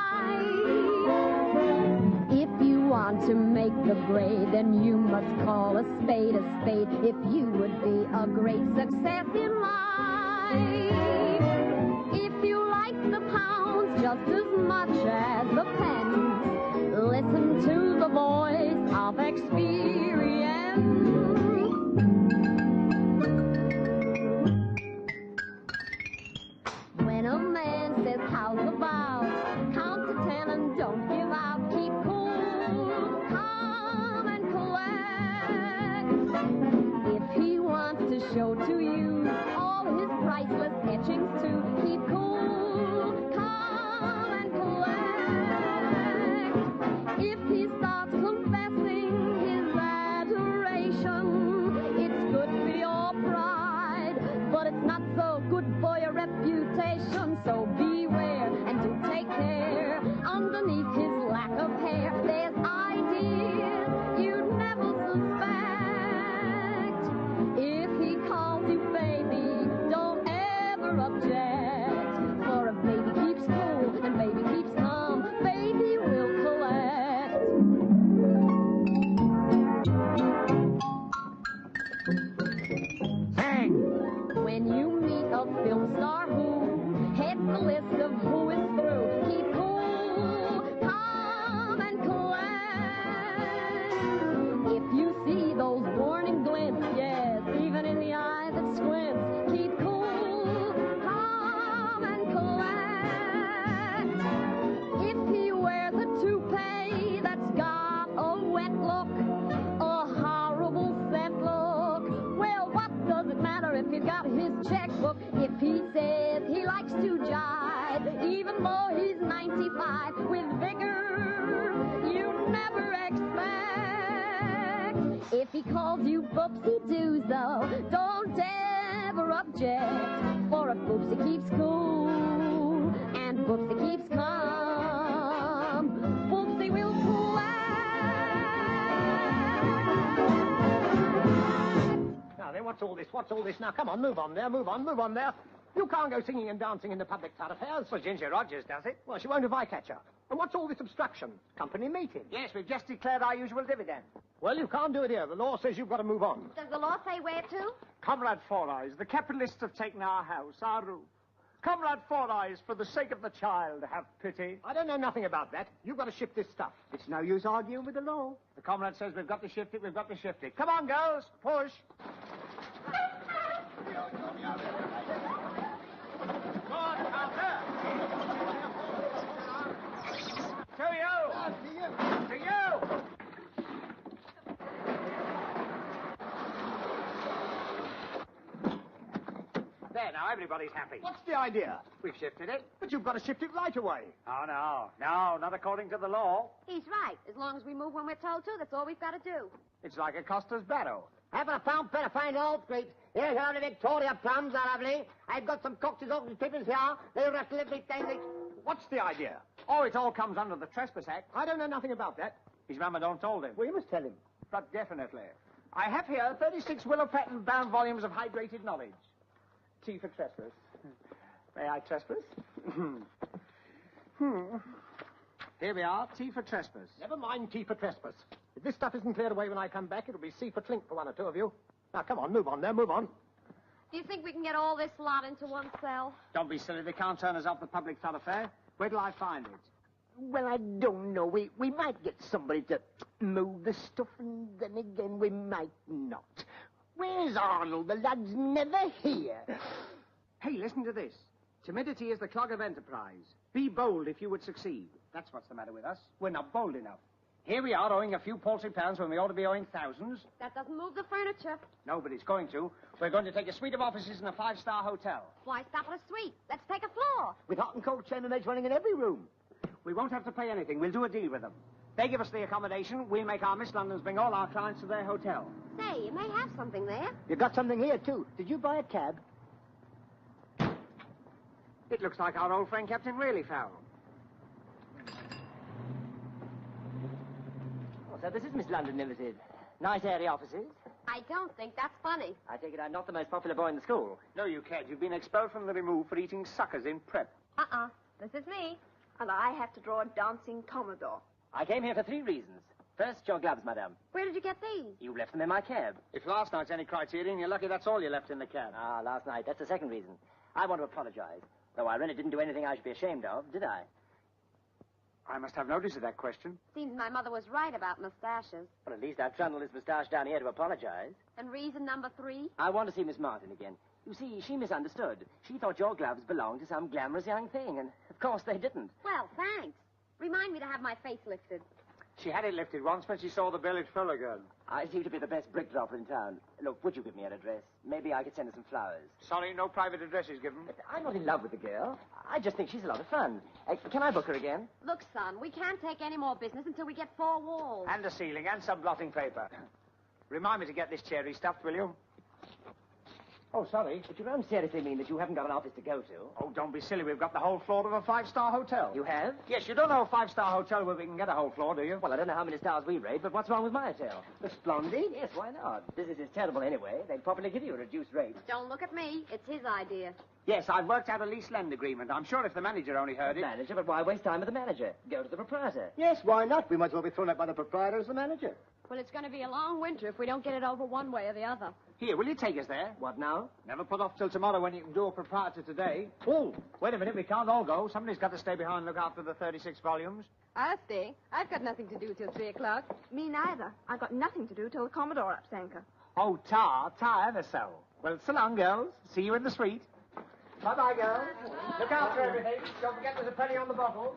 if you want to make the grade, then you must call a spade a spade. If you would be a great success in life, if you like the pounds just as much as the pennies, listen to the voice of experience. When a man says, how's about, count to 10 and don't give out. Keep cool, calm and collect. If he wants to show to you all his priceless etchings too, keep cool, calm and collect. book if he says he likes to jive, even though he's 95 with vigor you never expect. If he calls you Boopsie-Doos, though, don't ever object, for if Boopsie keeps cool and Boopsie keeps calm, Boopsie will Now then, what's all this? What's all this? Now, come on, move on there, move on there. You can't go singing and dancing in the public thoroughfares. Well, Ginger Rogers does it. Well, she won't if I catch her. And what's all this obstruction? Company meeting. Yes, we've just declared our usual dividend. Well, you can't do it here. The law says you've got to move on. Does the law say where to? Comrade Four Eyes, the capitalists have taken our house, our roof. Comrade Four Eyes, for the sake of the child, have pity. I don't know nothing about that. You've got to shift this stuff. It's no use arguing with the law. The comrade says we've got to shift it, we've got to shift it. Come on, girls, push. Go on, Arthur. To you. To you. There, now, everybody's happy. What's the idea? We've shifted it, but you've got to shift it right away. Oh, no, not according to the law. He's right. As long as we move when we're told to, that's all we've got to do. It's like a Costa's barrow. Having a pound better find Old Street. Here's your only Victoria plums, are lovely. I've got some cocktails off the pippins here. They rattle everything. What's the idea? Oh, it all comes under the Trespass Act. I don't know nothing about that. His mamma don't told him. Well, you must tell him. But definitely. I have here 36 willow patent bound volumes of hydrated knowledge. Tea for trespass. May I trespass? Here we are, tea for trespass. Never mind tea for trespass. If this stuff isn't cleared away when I come back, it'll be C for clink for one or two of you. Now, come on, move on there, move on. Do you think we can get all this lot into one cell? Don't be silly. They can't turn us off the public thoroughfare. Where till I find it? Well, I don't know. We might get somebody to move the stuff, and then again we might not. Where's Arnold? The lad's never here. Hey, listen to this. Timidity is the clog of enterprise. Be bold if you would succeed. That's what's the matter with us. We're not bold enough. Here we are owing a few paltry pounds when we ought to be owing thousands. That doesn't move the furniture. Nobody's going to. We're going to take a suite of offices in a 5-star hotel. Why stop at a suite? Let's take a floor. With hot and cold chambers running in every room. We won't have to pay anything. We'll do a deal with them. They give us the accommodation. We'll make our Miss Londons bring all our clients to their hotel. Say, you may have something there. You got something here, too. Did you buy a cab? It looks like our old friend Captain Really Fowl. So this is Miss London Limited. Nice airy offices. I don't think that's funny. I take it I'm not the most popular boy in the school. No, you can't. You've been expelled from the remove for eating suckers in prep. This is me. And I have to draw a dancing Commodore. I came here for 3 reasons. First, your gloves, madame. Where did you get these? You left them in my cab. If last night's any criterion, you're lucky that's all you left in the cab. Ah, last night. That's the second reason. I want to apologize. Though I really didn't do anything I should be ashamed of, did I? I must have notice of that question. Seems my mother was right about mustaches. Well, at least I've trundled this moustache down here to apologize. And reason number 3? I want to see Miss Martin again. You see, she misunderstood. She thought your gloves belonged to some glamorous young thing, and of course they didn't. Well, thanks. Remind me to have my face lifted. She had it lifted once when she saw the bill, it fell again. I seem to be the best brick dropper in town. Look, would you give me an address? Maybe I could send her some flowers. Sorry, no private addresses given. But I'm not in love with the girl. I just think she's a lot of fun. Can I book her again? Look, son, we can't take any more business until we get 4 walls. And a ceiling and some blotting paper. Remind me to get this cherry stuffed, will you? Oh, sorry, but you don't seriously mean that you haven't got an office to go to? Oh, don't be silly. We've got the whole floor of a 5-star hotel. You have? Yes, you don't know a 5-star hotel where we can get a whole floor, do you? Well, I don't know how many stars we rate, but what's wrong with my hotel? The Splendid? Yes, why not? Business is terrible anyway. They'd probably give you a reduced rate. Don't look at me. It's his idea. Yes, I've worked out a lease-lend agreement. I'm sure if the manager only heard it... Manager? But why waste time with the manager? Go to the proprietor. Yes, why not? We might as well be thrown out by the proprietor as the manager. Well, it's going to be a long winter if we don't get it over one way or the other. Here, will you take us there? What now? Never put off till tomorrow when you can do a proprietor today. Oh, wait a minute. We can't all go. Somebody's got to stay behind and look after the 36 volumes. I'll stay. I've got nothing to do till 3 o'clock. Me neither. I've got nothing to do till the Commodore ups anchor. Oh, tar ever so. Well, so long, girls. See you in the suite. Bye-bye, girls. Look after everything. Don't forget there's a penny on the bottles.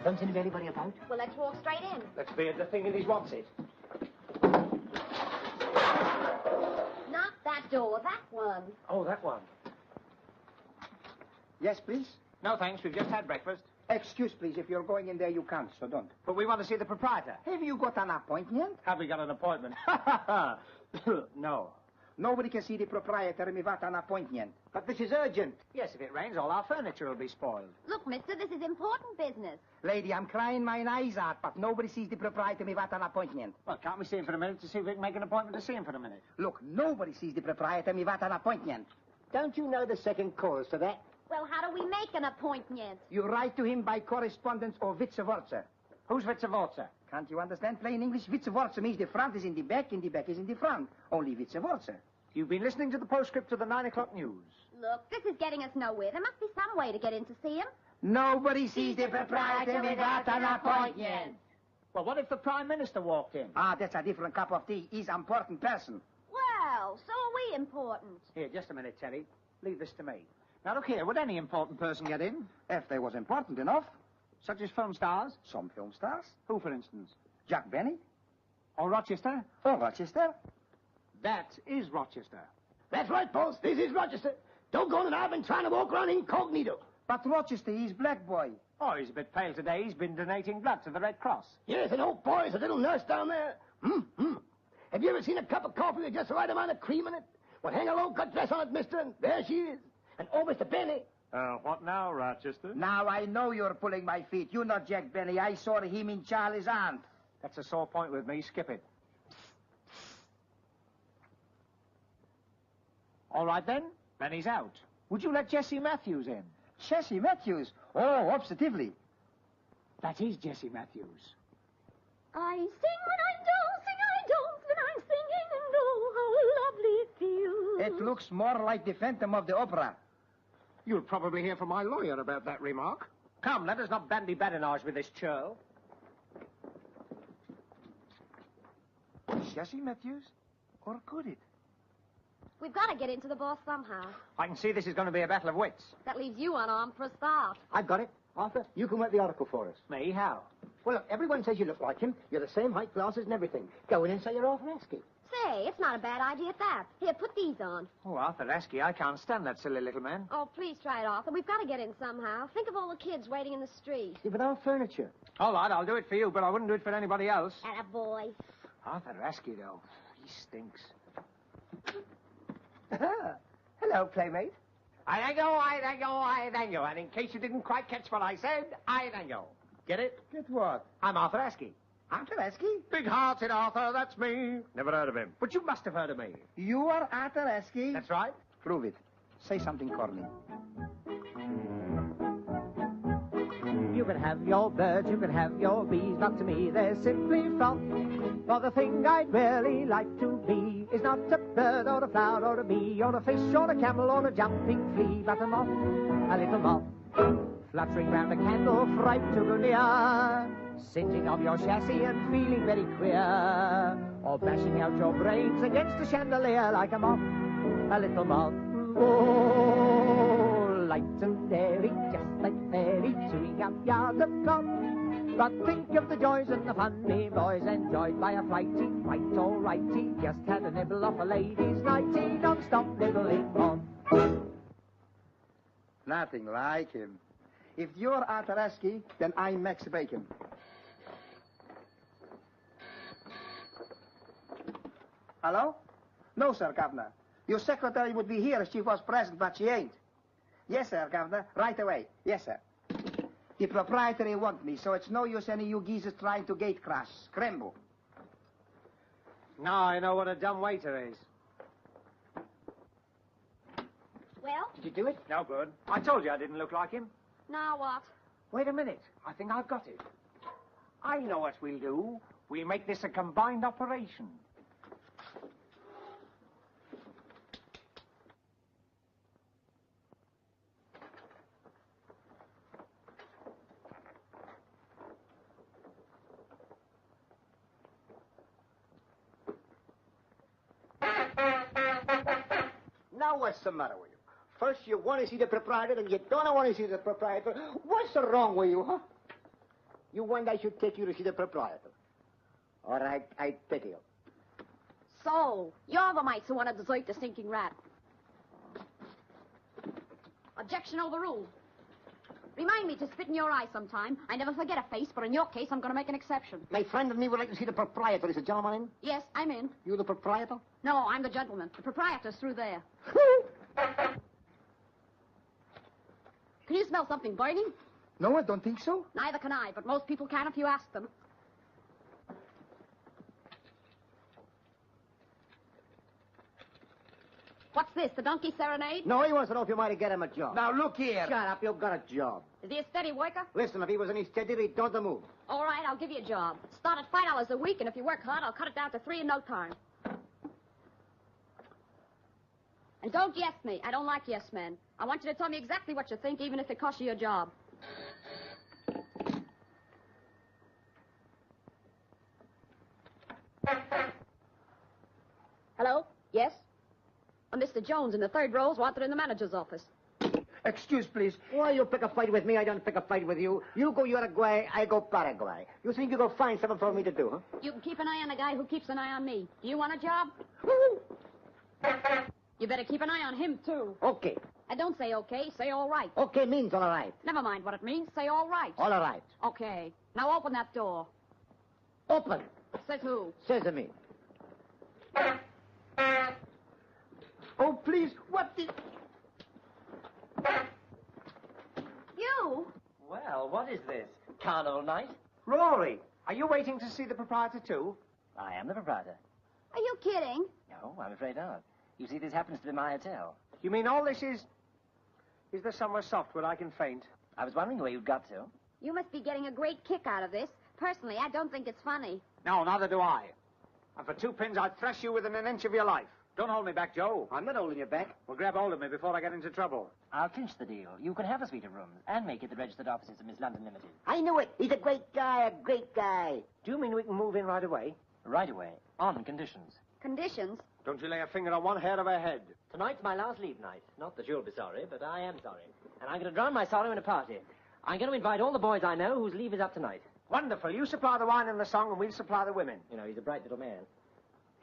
Don't seem to be anybody about. Well, let's walk straight in. Let's be at the thing in his what's-it. Not that door, that one. Oh, that one. Yes, please? No, thanks. We've just had breakfast. Excuse, please. If you're going in there, you can't, so don't. But we want to see the proprietor. Have you got an appointment? Have we got an appointment? No. Nobody can see the proprietor without an appointment. But this is urgent. Yes, if it rains, all our furniture will be spoiled. Look, mister, this is important business. Lady, I'm crying my eyes out, but nobody sees the proprietor without an appointment. Well, can't we see him for a minute to see if we can make an appointment to see him for a minute? Look, nobody sees the proprietor without an appointment. Don't you know the second chorus to that? Well, how do we make an appointment? You write to him by correspondence or vice versa. Who's vice versa? Can't you understand plain English? Vice versa means the front is in the back and the back is in the front. Only vice versa. You've been listening to the postscript of the 9 o'clock news. Look, this is getting us nowhere. There must be some way to get in to see him. Nobody sees the proprietor without an appointment. Well, what if the Prime Minister walked in? Ah, that's a different cup of tea. He's an important person. Well, so are we important. Here, just a minute, Terry. Leave this to me. Now, look here. Would any important person get in? If they was important enough. Such as film stars? Some film stars. Who, for instance? Jack Benny. Or Rochester? Or Rochester. That is Rochester. That's right, boss. This is Rochester. Doggone it, I've been trying to walk around incognito. But Rochester, he's black boy. Oh, he's a bit pale today. He's been donating blood to the Red Cross. Yes, and old boy's a little nurse down there. Have you ever seen a cup of coffee with just the right amount of cream in it? Well, hang a low-cut dress on it, mister, and there she is. And oh, Mr. Benny. What now, Rochester? Now I know you're pulling my feet. You're not Jack Benny. I saw him in Charlie's aunt. That's a sore point with me. Skip it. All right, then. Benny's out. Would you let Jessie Matthews in? Jessie Matthews? Oh, positively. That is Jessie Matthews. I sing when I don't sing, I don't when I'm singing, and oh, how lovely it feels. It looks more like the Phantom of the Opera. You'll probably hear from my lawyer about that remark. Come, let us not bandy badinage with this churl. Jessie Matthews? Or could it? We've got to get into the boss somehow. I can see this is going to be a battle of wits. That leaves you unarmed for a start. I've got it. Arthur, you can write the article for us. Me? How? Well, look, everyone says you look like him. You're the same height, glasses, and everything. Go in and say you're Arthur Askey. Say, it's not a bad idea at that. Here, put these on. Oh, Arthur Askey, I can't stand that silly little man. Oh, please try it, Arthur. We've got to get in somehow. Think of all the kids waiting in the street. See, but our furniture. All right, I'll do it for you, but I wouldn't do it for anybody else. Attaboy. Arthur Askey, though, he stinks. Hello, playmate. I thank you. And in case you didn't quite catch what I said, I thank you. Get it? Get what? I'm Arthur Askey. Arthur Askey? Big-hearted Arthur, that's me. Never heard of him. But you must have heard of me. You are Arthur Askey? That's right. Prove it. Say something corny. You can have your birds, you can have your bees, but to me they're simply fun. For the thing I'd really like to be is not a bird or a flower or a bee or a fish or a camel or a jumping flea, but a moth, a little moth, fluttering round a candle, fright to go near, singeing of your chassis and feeling very queer, or bashing out your brains against a chandelier like a moth, a little moth. Oh, light and airy, just like fairy, chewing up yards of cloth. But think of the joys and the fun me boys enjoyed by a flighty, right or righty, just had a nibble off a lady's nighty, non-stop nibbling on. Nothing like him. If you're Arthur Askey, then I'm Max Bacon. Hello? No, sir, Governor. Your secretary would be here if she was present, but she ain't. Yes, sir, Governor. Right away. Yes, sir. The proprietary want me, so it's no use any you geezers trying to gate crash. Scramble. Now I know what a dumb waiter is. Well? Did you do it? No good. I told you I didn't look like him. Now what? Wait a minute. I think I've got it. I know what we'll do. We'll make this a combined operation. Now, what's the matter with you? First, you want to see the proprietor, and you don't want to see the proprietor. What's wrong with you, huh? You want I should take you to see the proprietor? All right, I take you. So, you're the mites who want to desert the stinking rat. Objection overruled. Remind me to spit in your eye sometime. I never forget a face, but in your case, I'm going to make an exception. My friend and me would like to see the proprietor. Is the gentleman in? Yes, I'm in. You the proprietor? No, I'm the gentleman. The proprietor's through there. Can you smell something burning? No, I don't think so. Neither can I, but most people can if you ask them. What's this, the donkey serenade? No, he wants to know if you might get him a job. Now, look here. Shut up, you've got a job. Is he a steady worker? Listen, if he was any steadier, he'd don't move. All right, I'll give you a job. Start at $5 a week, and if you work hard, I'll cut it down to $3 in no time. And don't yes me. I don't like yes men. I want you to tell me exactly what you think, even if it costs you your job. Hello? Yes? Mr. Jones in the third row is wanted in the manager's office. Excuse, please. Why you pick a fight with me? I don't pick a fight with you. You go Uruguay, I go Paraguay. You think you go find something for me to do, huh? You can keep an eye on the guy who keeps an eye on me. Do you want a job? You better keep an eye on him, too. Okay. And don't say okay, say all right. Okay means all right. Never mind what it means, say all right. All right. Okay. Now open that door. Open. Says who? Sesame. Oh, please, what the... You? Well, what is this? Carnival night? Rory, are you waiting to see the proprietor, too? I am the proprietor. Are you kidding? No, I'm afraid not. You see, this happens to be my hotel. You mean all this is... Is there somewhere soft where I can faint? I was wondering where you'd got to. You must be getting a great kick out of this. Personally, I don't think it's funny. No, neither do I. And for 2 pins, I'd thrash you within an inch of your life. Don't hold me back, Joe. I'm not holding you back. Well, grab hold of me before I get into trouble. I'll clinch the deal. You can have a suite of rooms and make it the registered offices of Miss London Limited. I knew it. He's a great guy, a great guy. Do you mean we can move in right away? Right away, on conditions. Conditions? Don't you lay a finger on one hair of her head. Tonight's my last leave night. Not that you'll be sorry, but I am sorry. And I'm going to drown my sorrow in a party. I'm going to invite all the boys I know whose leave is up tonight. Wonderful. You supply the wine and the song, and we'll supply the women. You know, he's a bright little man.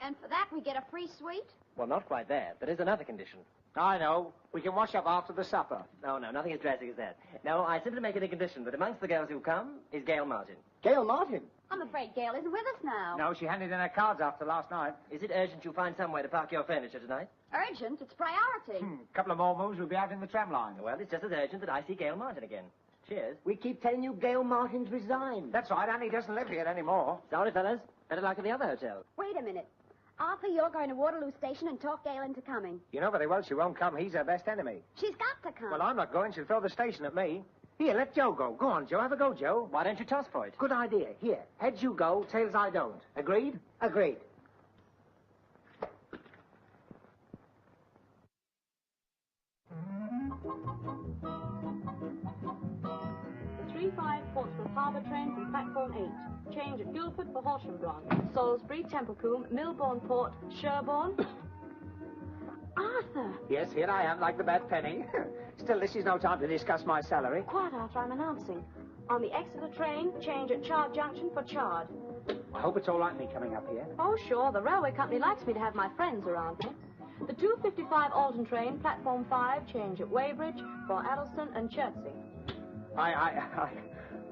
And for that, we get a free suite? Well, not quite that. There is another condition. I know. We can wash up after the supper. No, nothing as drastic as that. No, I simply make it a condition that amongst the girls who come is Gail Martin. Gail Martin? I'm afraid Gail isn't with us now. No, she handed in her cards after last night. Is it urgent you find somewhere to park your furniture tonight? Urgent? It's priority. Couple of more moves, we'll be out in the tram line. Well, it's just as urgent that I see Gail Martin again. Cheers. We keep telling you Gail Martin's resigned. That's right, Annie doesn't live here anymore. Sorry, fellas. Better luck at the other hotel. Wait a minute. Arthur, you're going to Waterloo Station and talk Gail into coming. You know very well she won't come. He's her best enemy. She's got to come. Well, I'm not going. She'll throw the station at me. Here, let Joe go. Go on, Joe. Have a go, Joe. Why don't you toss for it? Good idea. Here, heads you go, tails I don't. Agreed? Agreed. The 3-5 Portsmouth Harbour train from platform 8. Change at Guildford for Horsham Branch. Salisbury, Templecombe, Milbourne Port, Sherborne. Arthur! Yes, here I am, like the bad penny. Still, this is no time to discuss my salary. Quiet, Arthur, I'm announcing. On the Exeter train, change at Chard Junction for Chard. I hope it's all right me coming up here. Oh, sure, the railway company likes me to have my friends around me. The 2:55 Alton train, platform 5, change at Weybridge for Addleston and Chertsey.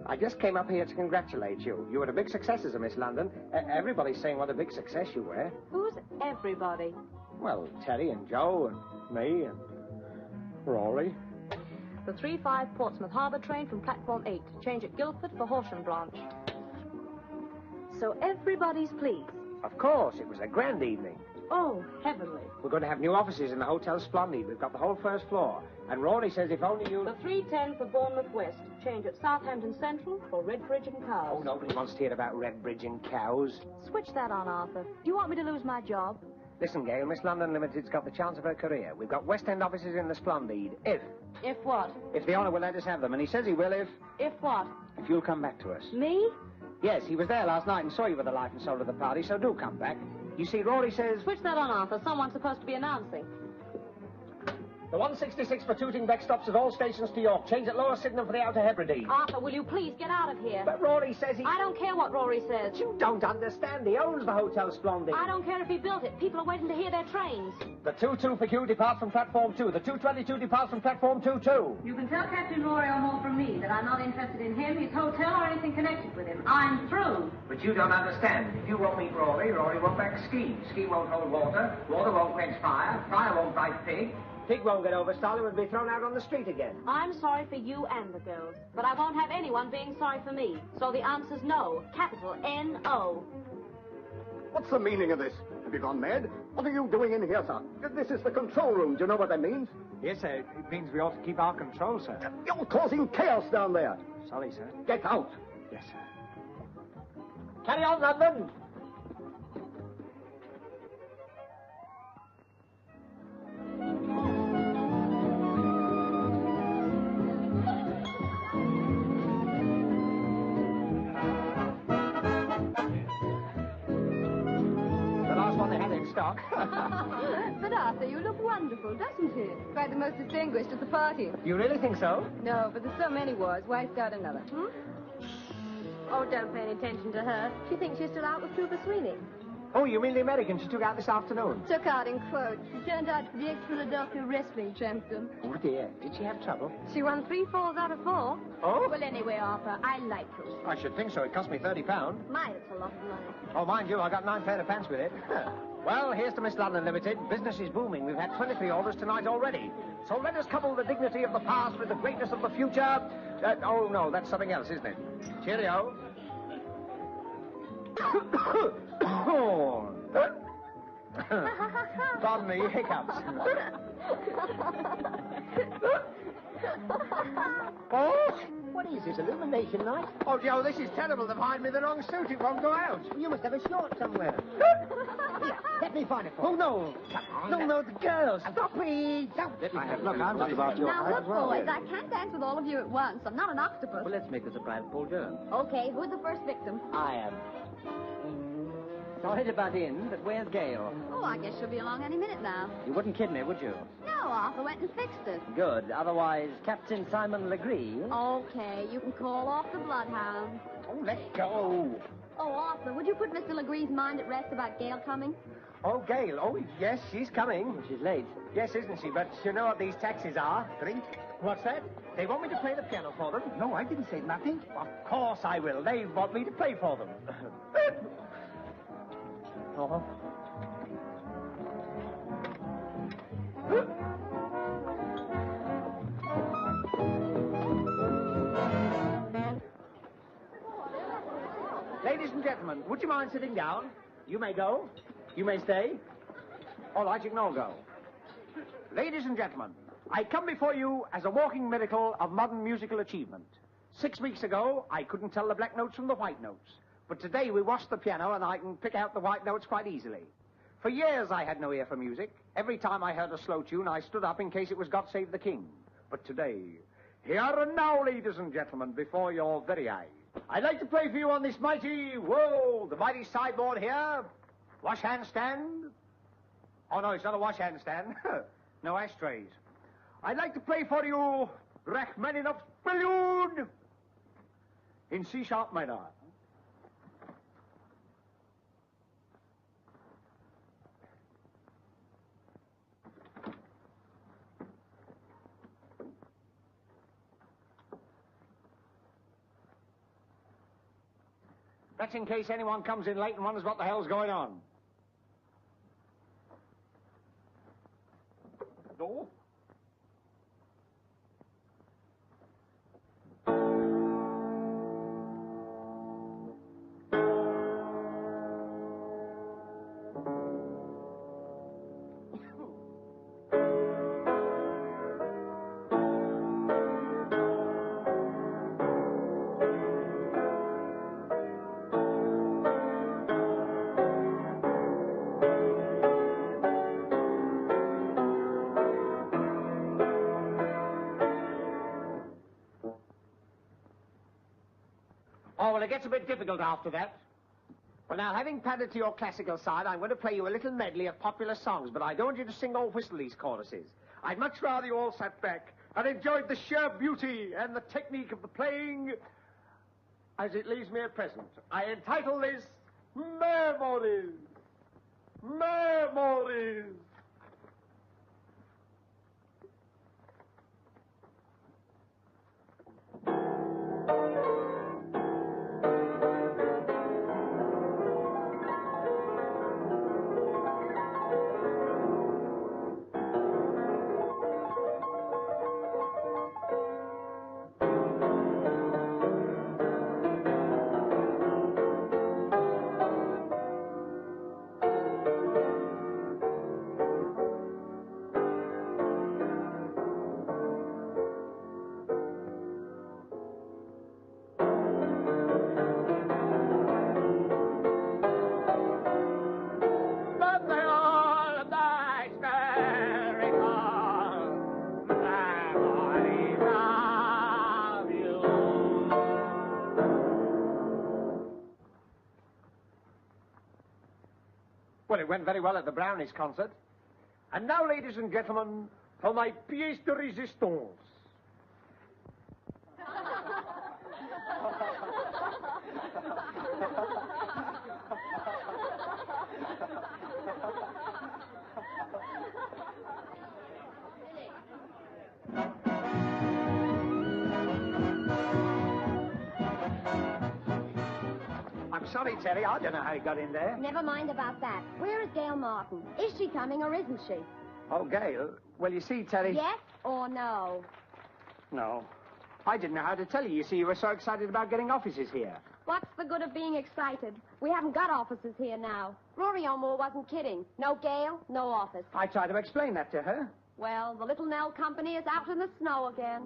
I just came up here to congratulate you. You were a big success as a Miss London. Everybody's saying what a big success you were. Who's everybody? Well, Terry and Joe and me and Rory. The 3-5 Portsmouth Harbour train from platform 8. Change at Guildford for Horsham Branch. So everybody's pleased. Of course, it was a grand evening. Oh, heavenly. We're going to have new offices in the Hotel Splendid. We've got the whole first floor. And Rory says if only you... The 3:10 for Bournemouth West. Change at Southampton Central for Redbridge and Cows. Oh, nobody wants to hear about Redbridge and cows. Switch that on, Arthur. Do you want me to lose my job? Listen, Gail, Miss London Limited's got the chance of her career. We've got West End offices in the Splendid. If what? If the owner will let us have them. And he says he will If what? If you'll come back to us. Me? Yes, he was there last night and saw you with the life and soul of the party, so do come back. You see, Rory says... Switch that on, Arthur. Someone's supposed to be announcing. The 166 for Tooting Beck stops at all stations to York. Change at Lower Sydenham for the Outer Hebrides. Arthur, will you please get out of here? But Rory says he... I don't care what Rory says. You don't understand. He owns the Hotel Splendid. I don't care if he built it. People are waiting to hear their trains. The 22 for Q departs from platform 2. The 222 departs from platform 2-2. You can tell Captain Rory O'More from me that I'm not interested in him, his hotel, or anything connected with him. I'm through. But you don't understand. If you won't meet Rory, Rory won't back Ski. Ski won't hold water. Water won't quench fire. Fire won't fight Pig. Pig won't get over Stalin and be thrown out on the street again. I'm sorry for you and the girls, but I won't have anyone being sorry for me. So the answer's no. Capital N-O. What's the meaning of this? Have you gone mad? What are you doing in here, sir? This is the control room. Do you know what that means? Yes, sir. It means we ought to keep our control, sir. You're causing chaos down there. Sorry, sir. Get out. Yes, sir. Carry on, London. Stock. But Arthur, you look wonderful, doesn't he? Quite the most distinguished at the party. You really think so? No, but there's so many wars. Why start another? Hmm? Oh, don't pay any attention to her. She thinks she's still out with Trooper Sweeney. Oh, you mean the American she took out this afternoon? Took out in quotes. She turned out to be ex-Philadelphia wrestling champion. Oh, dear. Did she have trouble? She won 3 falls out of 4. Oh? Well, anyway, Arthur, I like her. I should think so. It cost me £30. My, it's a lot of money. Oh, mind you, I got 9 pair of pants with it. Well, here's to Miss London Limited. Business is booming. We've had 23 orders tonight already. So let us couple the dignity of the past with the greatness of the future. Oh, no, that's something else, isn't it? Cheerio. Pardon me, hiccups. Oh, what is this, illumination night? Oh, Joe, this is terrible. They've hired me the wrong suit. It won't go out. You must have a short somewhere. Here, let me find it for you. Oh, no. No, the girls. Stop it. Don't. Look, I'm just about your Now, height look, as well. boys, I can't dance with all of you at once. I'm not an octopus. Well, let's make this a blindfold girl. Okay, who's the first victim? I am. Sorry to butt in, but where's Gail? Oh, I guess she'll be along any minute now. You wouldn't kid me, would you? No, Arthur went and fixed it. Good. Otherwise, Captain Simon Legree. Okay, you can call off the bloodhound. Oh, let go. Oh, Arthur, would you put Mr. Legree's mind at rest about Gail coming? Oh, Gail. Oh, yes, she's coming. She's late. Yes, isn't she? But you know what these taxis are? Drink. What's that? They want me to play the piano for them? No, I didn't say nothing. Of course I will. They want me to play for them. Oh. Ladies and gentlemen, would you mind sitting down? You may go. You may stay. All right, you can all go. Ladies and gentlemen, I come before you as a walking miracle of modern musical achievement. 6 weeks ago, I couldn't tell the black notes from the white notes. But today we washed the piano and I can pick out the white notes quite easily. For years I had no ear for music. Every time I heard a slow tune, I stood up in case it was God Save the King. But today, here and now, ladies and gentlemen, before your very eyes, I'd like to play for you on this mighty, whoa, the mighty sideboard here. Wash hand stand. Oh, no, it's not a wash hand stand. No ashtrays. I'd like to play for you Rachmaninoff's Prelude in C-sharp minor. That's in case anyone comes in late and wonders what the hell's going on. No? Oh, well, it gets a bit difficult after that. Well, now, having padded to your classical side, I'm going to play you a little medley of popular songs, but I don't want you to sing or whistle these choruses. I'd much rather you all sat back and enjoyed the sheer beauty and the technique of the playing as it leaves me at present. I entitle this Memories. Memories. Well, it went very well at the Brownies concert. And now, ladies and gentlemen, for my pièce de résistance. I'm sorry, Terry. I don't know how you got in there. Never mind about that. Where is Gail Martin? Is she coming or isn't she? Oh, Gail. Well, you see, Terry... Yes or no? No. I didn't know how to tell you. You see, you were so excited about getting offices here. What's the good of being excited? We haven't got offices here now. Rory O'Moore wasn't kidding. No Gail, no office. I tried to explain that to her. Well, the Little Nell Company is out in the snow again.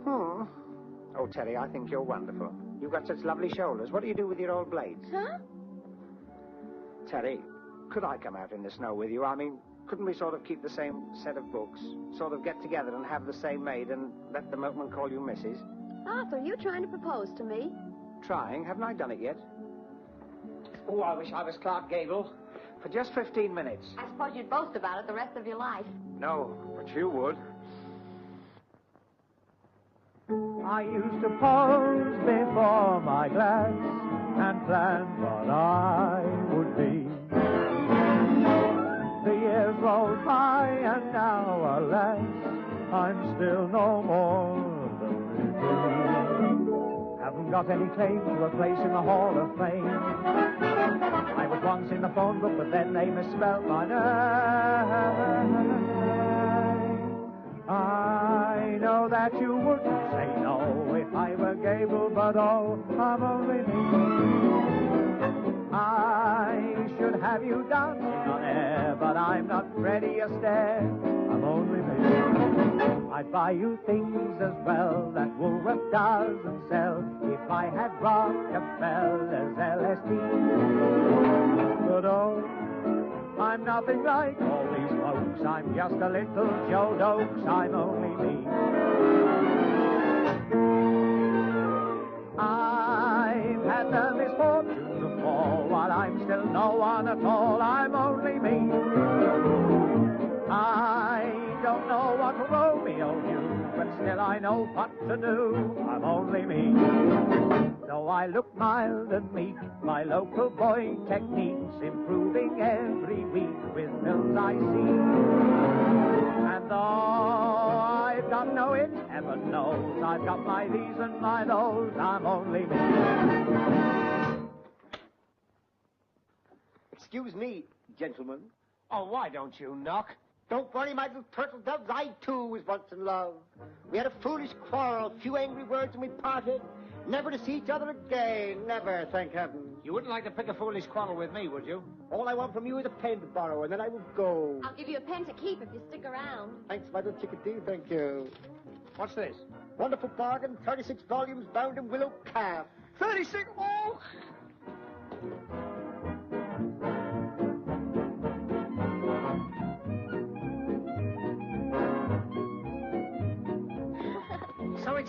Oh, Terry, I think you're wonderful. You've got such lovely shoulders. What do you do with your old blades? Huh? Terry, could I come out in the snow with you? I mean, couldn't we sort of keep the same set of books? Sort of get together and have the same maid and let the milkman call you Mrs.? Arthur, you trying to propose to me? Trying. Haven't I done it yet? Oh, I wish I was Clark Gable. For just 15 minutes. I suppose you'd boast about it the rest of your life. No, but you would. I used to pose before my glass and plan what I would be. The years rolled by and now, alas, I'm still no more than me. Haven't got any claim to a place in the Hall of Fame. I was once in the phone book, but then they misspelled my name. I know that you wouldn't say no if I were Gable, but oh, I'm only me. I should have you dancing on air, but I'm not Freddie Astaire. I'm only me. I'd buy you things as well that Woolworth doesn't sell if I had Rockefeller's LSD. But oh, I'm nothing like all these folks. I'm just a little Joe Dokes. I'm only me. I've had the misfortune to fall while I'm still no one at all. I'm only me. I don't know what Romeo knew, but still I know what to do. I'm only me. Though I look mild and meek, my local boy techniques improving every week with films I see. And though I've got no it, heaven knows I've got my these and my those. I'm only me. Excuse me, gentlemen. Oh, why don't you knock? Don't worry, my little turtle doves. I, too, was once in love. We had a foolish quarrel, few angry words, and we parted. Never to see each other again. Never, thank heaven. You wouldn't like to pick a foolish quarrel with me, would you? All I want from you is a pen to borrow, and then I will go. I'll give you a pen to keep if you stick around. Thanks, my little chickadee, thank you. What's this? Wonderful bargain, 36 volumes bound in willow calf. 36? Oh!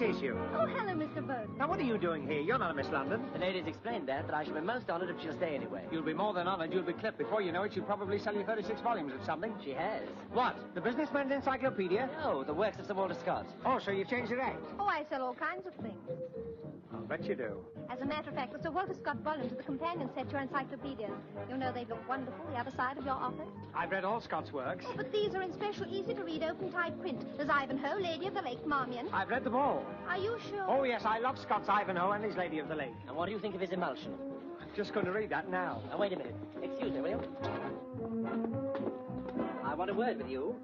it is you. Oh, hello, Mr. Bowden. Now, what are you doing here? You're not a Miss London. The lady's explained that, but I shall be most honored if she'll stay anyway. You'll be more than honored. You'll be clipped. Before you know it, she'll probably sell you 36 volumes of something. She has. What? The Businessman's Encyclopedia? No, the works of Sir Walter Scott. Oh, so you've changed your act? Oh, I sell all kinds of things. I'll bet you do. As a matter of fact, the Sir Walter Scott volumes are the companion set to your encyclopedias. You know they look wonderful the other side of your office. I've read all Scott's works. Oh, but these are in special, easy-to-read, open-type print. There's Ivanhoe, Lady of the Lake, Marmion. I've read them all. Are you sure? Oh, yes, I love Scott's Ivanhoe and his Lady of the Lake. And what do you think of his emulsion? I'm just going to read that now. Now, wait a minute. Excuse me, will you? I want a word with you.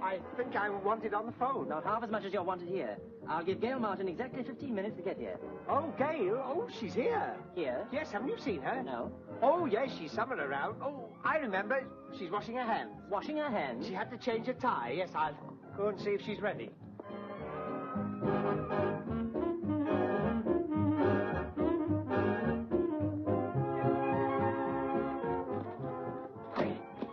I think I want it on the phone. Not half as much as you're wanted here. I'll give Gail Martin exactly 15 minutes to get here. Oh, Gail? Oh, she's here. Here? Yes, haven't you seen her? No. Oh, yes, she's somewhere around. Oh, I remember. She's washing her hands. Washing her hands? She had to change her tie. Yes, I'll go and see if she's ready.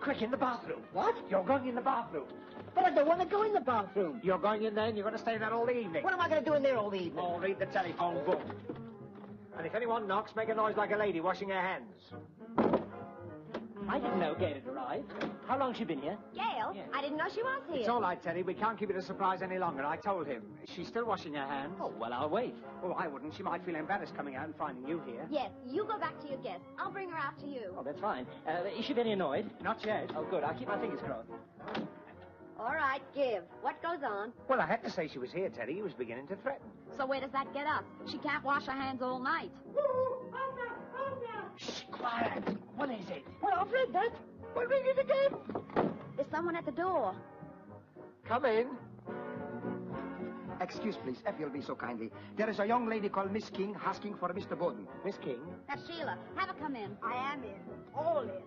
Quick, in the bathroom. What? You're going in the bathroom. But I don't want to go in the bathroom. You're going in there and you're going to stay there all the evening. What am I going to do in there all the evening? Oh, read the telephone book. And if anyone knocks, make a noise like a lady washing her hands. I didn't know Gail had arrived. How long has she been here? Gail? Yes. I didn't know she was here. It's all right, Teddy. We can't keep it a surprise any longer. I told him. She's still washing her hands. Oh, well, I'll wait. Oh, I wouldn't. She might feel embarrassed coming out and finding you here. Yes, you go back to your guest. I'll bring her out to you. Oh, that's fine. Is she very annoyed? Not yet. Oh, good. I'll keep my fingers crossed. All right, give. What goes on? Well, I had to say she was here, Teddy. He was beginning to threaten. So where does that get us? She can't wash her hands all night. Shh, quiet. What is it? Well, I've read that. Well, read it again. There's someone at the door. Come in. Excuse, please, if you'll be so kindly. There is a young lady called Miss King asking for Mr. Bowden. Miss King? That's Sheila. Have her come in. I am in. All in.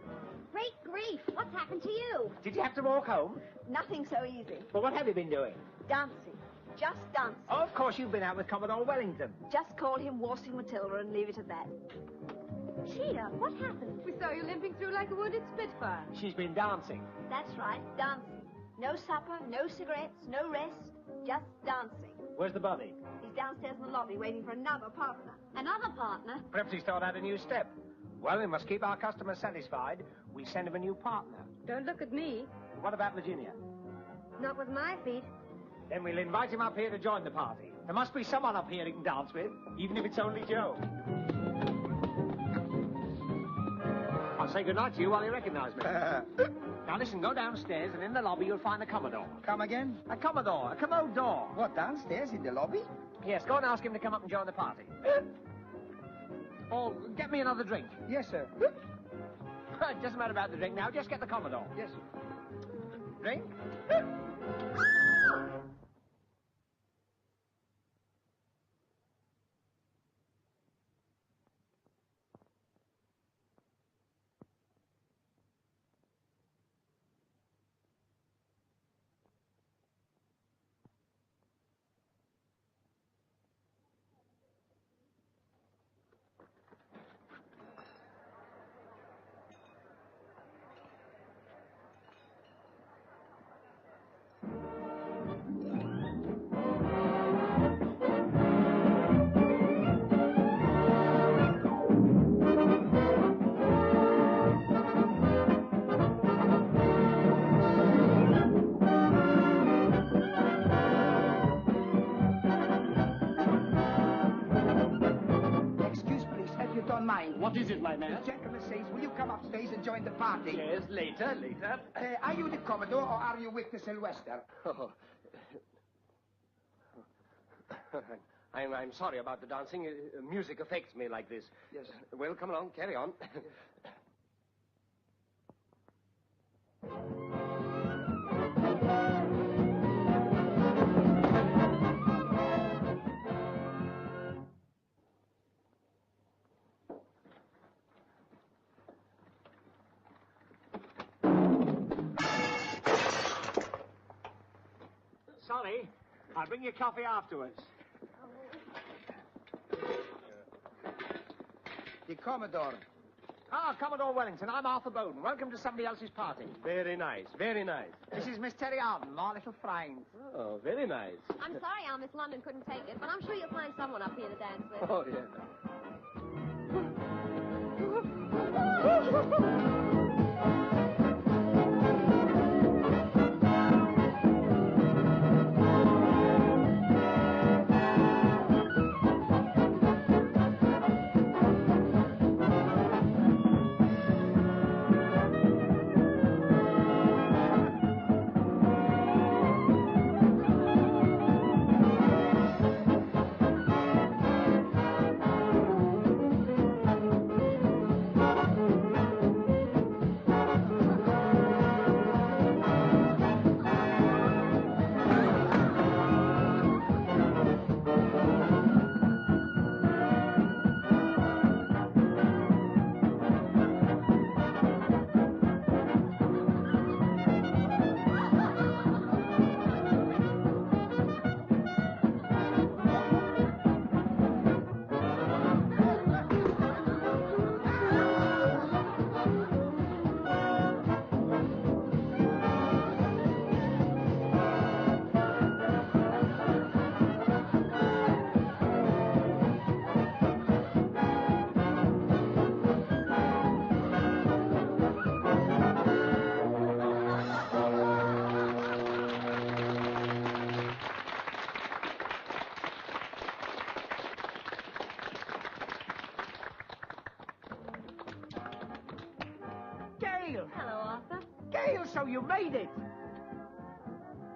Great grief. What's happened to you? Did you have to walk home? Nothing so easy. Well, what have you been doing? Dancing. Just dancing. Oh, of course you've been out with Commodore Wellington. Just call him Waltzing Matilda and leave it at that. Sheila, what happened? We saw you limping through like a wounded Spitfire. She's been dancing. That's right, dancing. No supper, no cigarettes, no rest. Just dancing. Where's the body? He's downstairs in the lobby waiting for another partner. Another partner? Perhaps he's thought out a new step. Well, we must keep our customers satisfied. We send him a new partner. Don't look at me. What about Virginia? Not with my feet. Then we'll invite him up here to join the party. There must be someone up here he can dance with, even if it's only Joe. I'll say goodnight to you while you recognize me. Now listen, go downstairs and in the lobby you'll find the Commodore. Come again? A Commodore, a commode door. What, downstairs in the lobby? Yes, go and ask him to come up and join the party. Oh, get me another drink. Yes, sir. It doesn't matter about the drink now, just get the Commodore. Yes, sir. Drink? What is it, my man? The gentleman says, will you come upstairs and join the party? Yes, later. Are you the Commodore or are you Victor Sylvester? Oh. I'm sorry about the dancing. Music affects me like this. Yes. Well, come along, carry on. Sorry, I'll bring you coffee afterwards. The Commodore. Ah, Commodore Wellington, I'm Arthur Bowden. Welcome to somebody else's party. Very nice, very nice. This is Miss Terry Arden, my little friend. Oh, very nice. I'm sorry our Miss London couldn't take it, but I'm sure you'll find someone up here to dance with. Oh, yeah. Gail! Hello, Arthur. Gail, so you made it!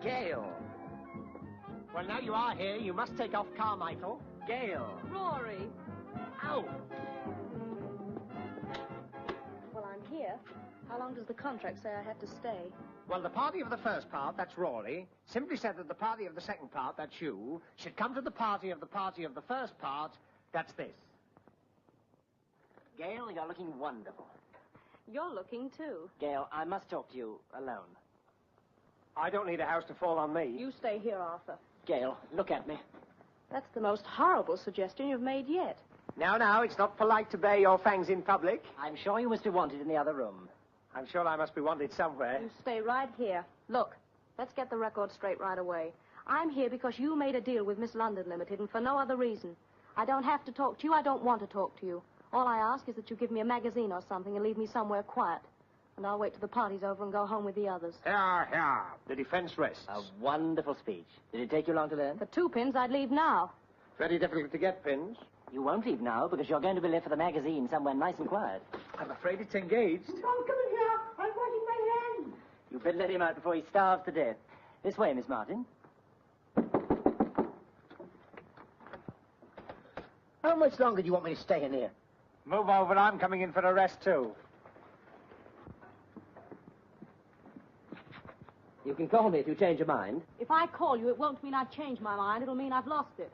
Gail. Well, now you are here, you must take off Carmichael. Gail. Rory. Ow! Well, I'm here. How long does the contract say I have to stay? Well, the party of the first part, that's Rory, simply said that the party of the second part, that's you, should come to the party of the first part, that's this. Gail, you're looking wonderful. You're looking, too. Gail, I must talk to you alone. I don't need a house to fall on me. You stay here, Arthur. Gail, look at me. That's the most horrible suggestion you've made yet. Now, it's not polite to bare your fangs in public. I'm sure you must be wanted in the other room. I'm sure I must be wanted somewhere. You stay right here. Look, let's get the record straight right away. I'm here because you made a deal with Miss London Limited, and for no other reason. I don't have to talk to you. I don't want to talk to you. All I ask is that you give me a magazine or something and leave me somewhere quiet. And I'll wait till the party's over and go home with the others. Here. The defense rests. A wonderful speech. Did it take you long to learn? For 2 pins, I'd leave now. Very difficult to get pins. You won't leave now because you're going to be left for the magazine somewhere nice and quiet. I'm afraid it's engaged. Don't come in here. I'm washing my hands. You better let him out before he starves to death. This way, Miss Martin. How much longer do you want me to stay in here? Move over, I'm coming in for a rest, too. You can call me if you change your mind. If I call you, it won't mean I've changed my mind. It'll mean I've lost it.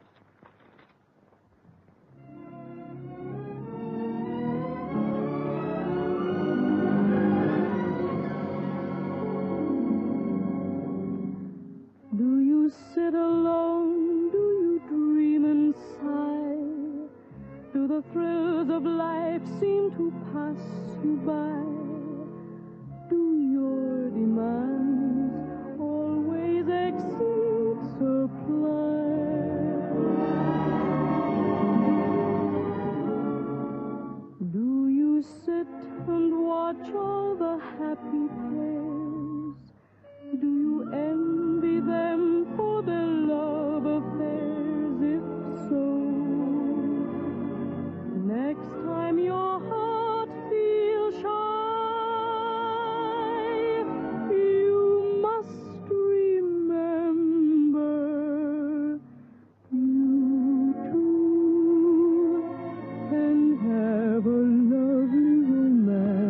Do you sit alone? Do you dream and sigh? Do the thrills of life seem to pass you by? Do your demands always exceed supply? Do you sit and watch all the happy pairs? Do you envy them for their love affairs? If so, next time your heart feels shy, you must remember you too can have a lovely romance.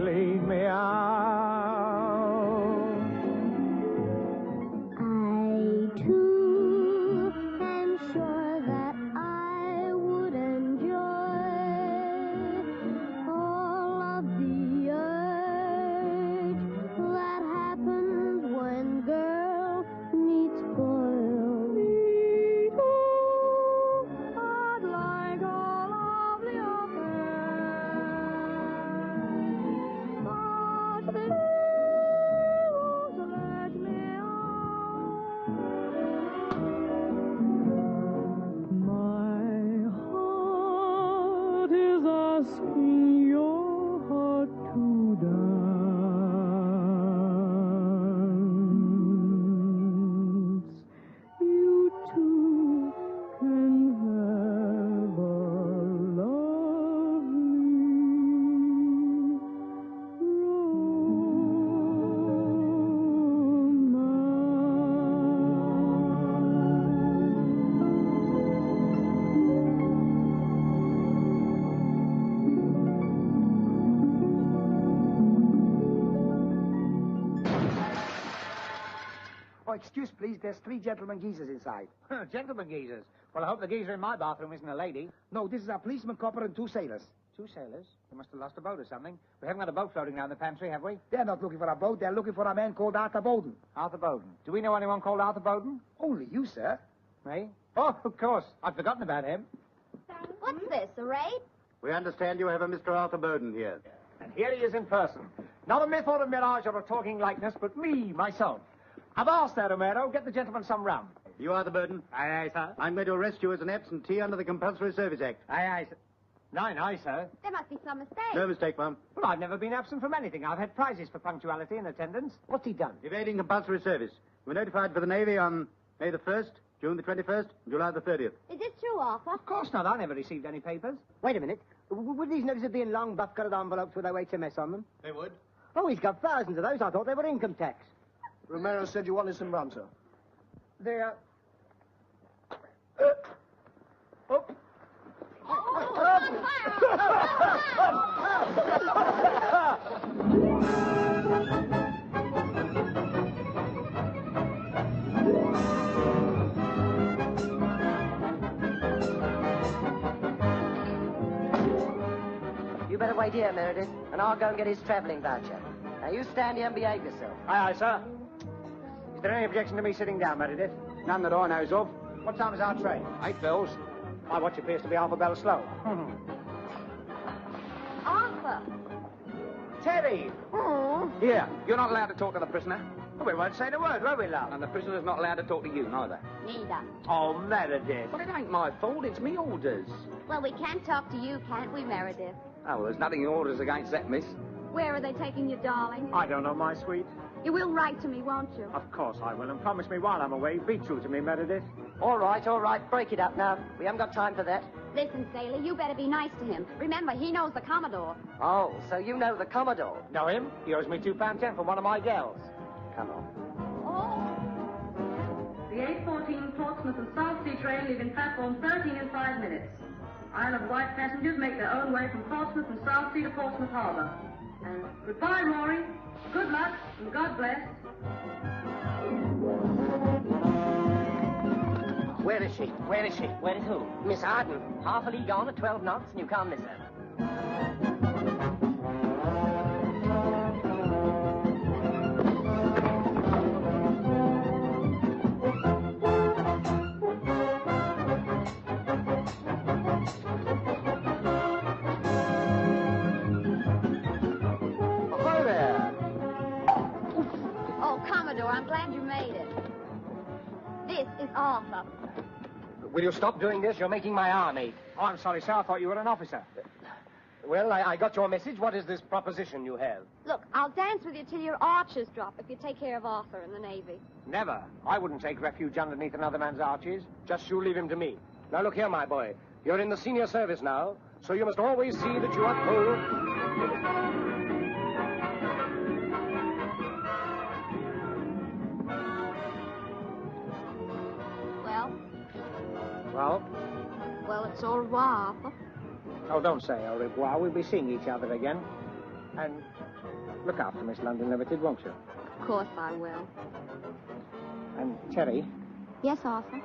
clean me out. I too am sure that I would enjoy all of the urge that happens when girl meets boy. Me too, I'd like all of the affairs, but they won't let me My heart is asking your heart to dance. You too can have a lovely Oh, excuse, please. There's 3 gentlemen geezers inside. Gentlemen geezers. Well, I hope the geezer in my bathroom isn't a lady. No, this is a policeman, copper, and 2 sailors. 2 sailors? They must have lost a boat or something. We haven't got a boat floating down the pantry, have we? They're not looking for a boat. They're looking for a man called Arthur Bowden. Arthur Bowden. Do we know anyone called Arthur Bowden? Only you, sir. Me? Oh, of course. I'd forgotten about him. What's this, a raid? We understand you have a Mr. Arthur Bowden here. And here he is in person. Not a myth or a mirage or a talking likeness, but me, myself. Avast there, Romero. Get the gentleman some rum. You are the Bowden? Aye, aye, sir. I'm going to arrest you as an absentee under the Compulsory Service Act. Aye, aye, sir. Aye, aye, sir. There must be some mistake. No mistake, ma'am. Well, I've never been absent from anything. I've had prizes for punctuality and attendance. What's he done? Evading compulsory service. You were notified for the Navy on May the 1st, June the 21st, and July the 30th. Is this true, Arthur? Of course not. I never received any papers. Wait a minute. Would these notices have been long buff-coloured envelopes with their HMS on them? They would. Oh, he's got thousands of those. I thought they were income tax. Romero said you wanted some rum, sir. There. You better wait here, Meredith, and I'll go and get his travelling voucher. Now, you stand here and behave yourself. Aye, aye, sir. Is there any objection to me sitting down, Meredith? None that I knows of. What time is our train? 8 bells. My watch appears to be half a bell slow. Arthur! Terry! Here, you're not allowed to talk to the prisoner. Well, we won't say a word, won't we, love? And the prisoner's not allowed to talk to you, neither. Neither. Oh, Meredith. Well, it ain't my fault. It's me orders. Well, we can talk to you, can't we, Meredith? Oh, well, there's nothing in orders against that, miss. Where are they taking you, darling? I don't know, my sweet. You will write to me, won't you? Of course I will, and promise me while I'm away, be true to me, Meredith. All right, break it up now. We haven't got time for that. Listen, Sailor, you better be nice to him. Remember, he knows the Commodore. Oh, so you know the Commodore? Know him? He owes me £2.10 for one of my girls. Come on. The 8:14 Portsmouth and South Sea train leaving platform 13 in 5 minutes. Isle of Wight passengers make their own way from Portsmouth and South Sea to Portsmouth Harbour. And goodbye, Rory. Good luck, and God bless. Where is she? Where is she? Where is who? Miss Arden. Half a league on at 12 knots, and you can't miss her. I'm glad you made it. This is Arthur. Will you stop doing this? You're making my arm ache. Oh, I'm sorry, sir. I thought you were an officer. Well, I got your message. What is this proposition you have? Look, I'll dance with you till your arches drop if you take care of Arthur in the Navy. Never. I wouldn't take refuge underneath another man's arches. Just you leave him to me. Now, look here, my boy. You're in the senior service now, so you must always see that you are full. Well? Well, it's au revoir, Arthur. Oh, don't say au revoir. We'll be seeing each other again. And look after Miss London Limited, won't you? Of course I will. And Terry, Yes, Arthur?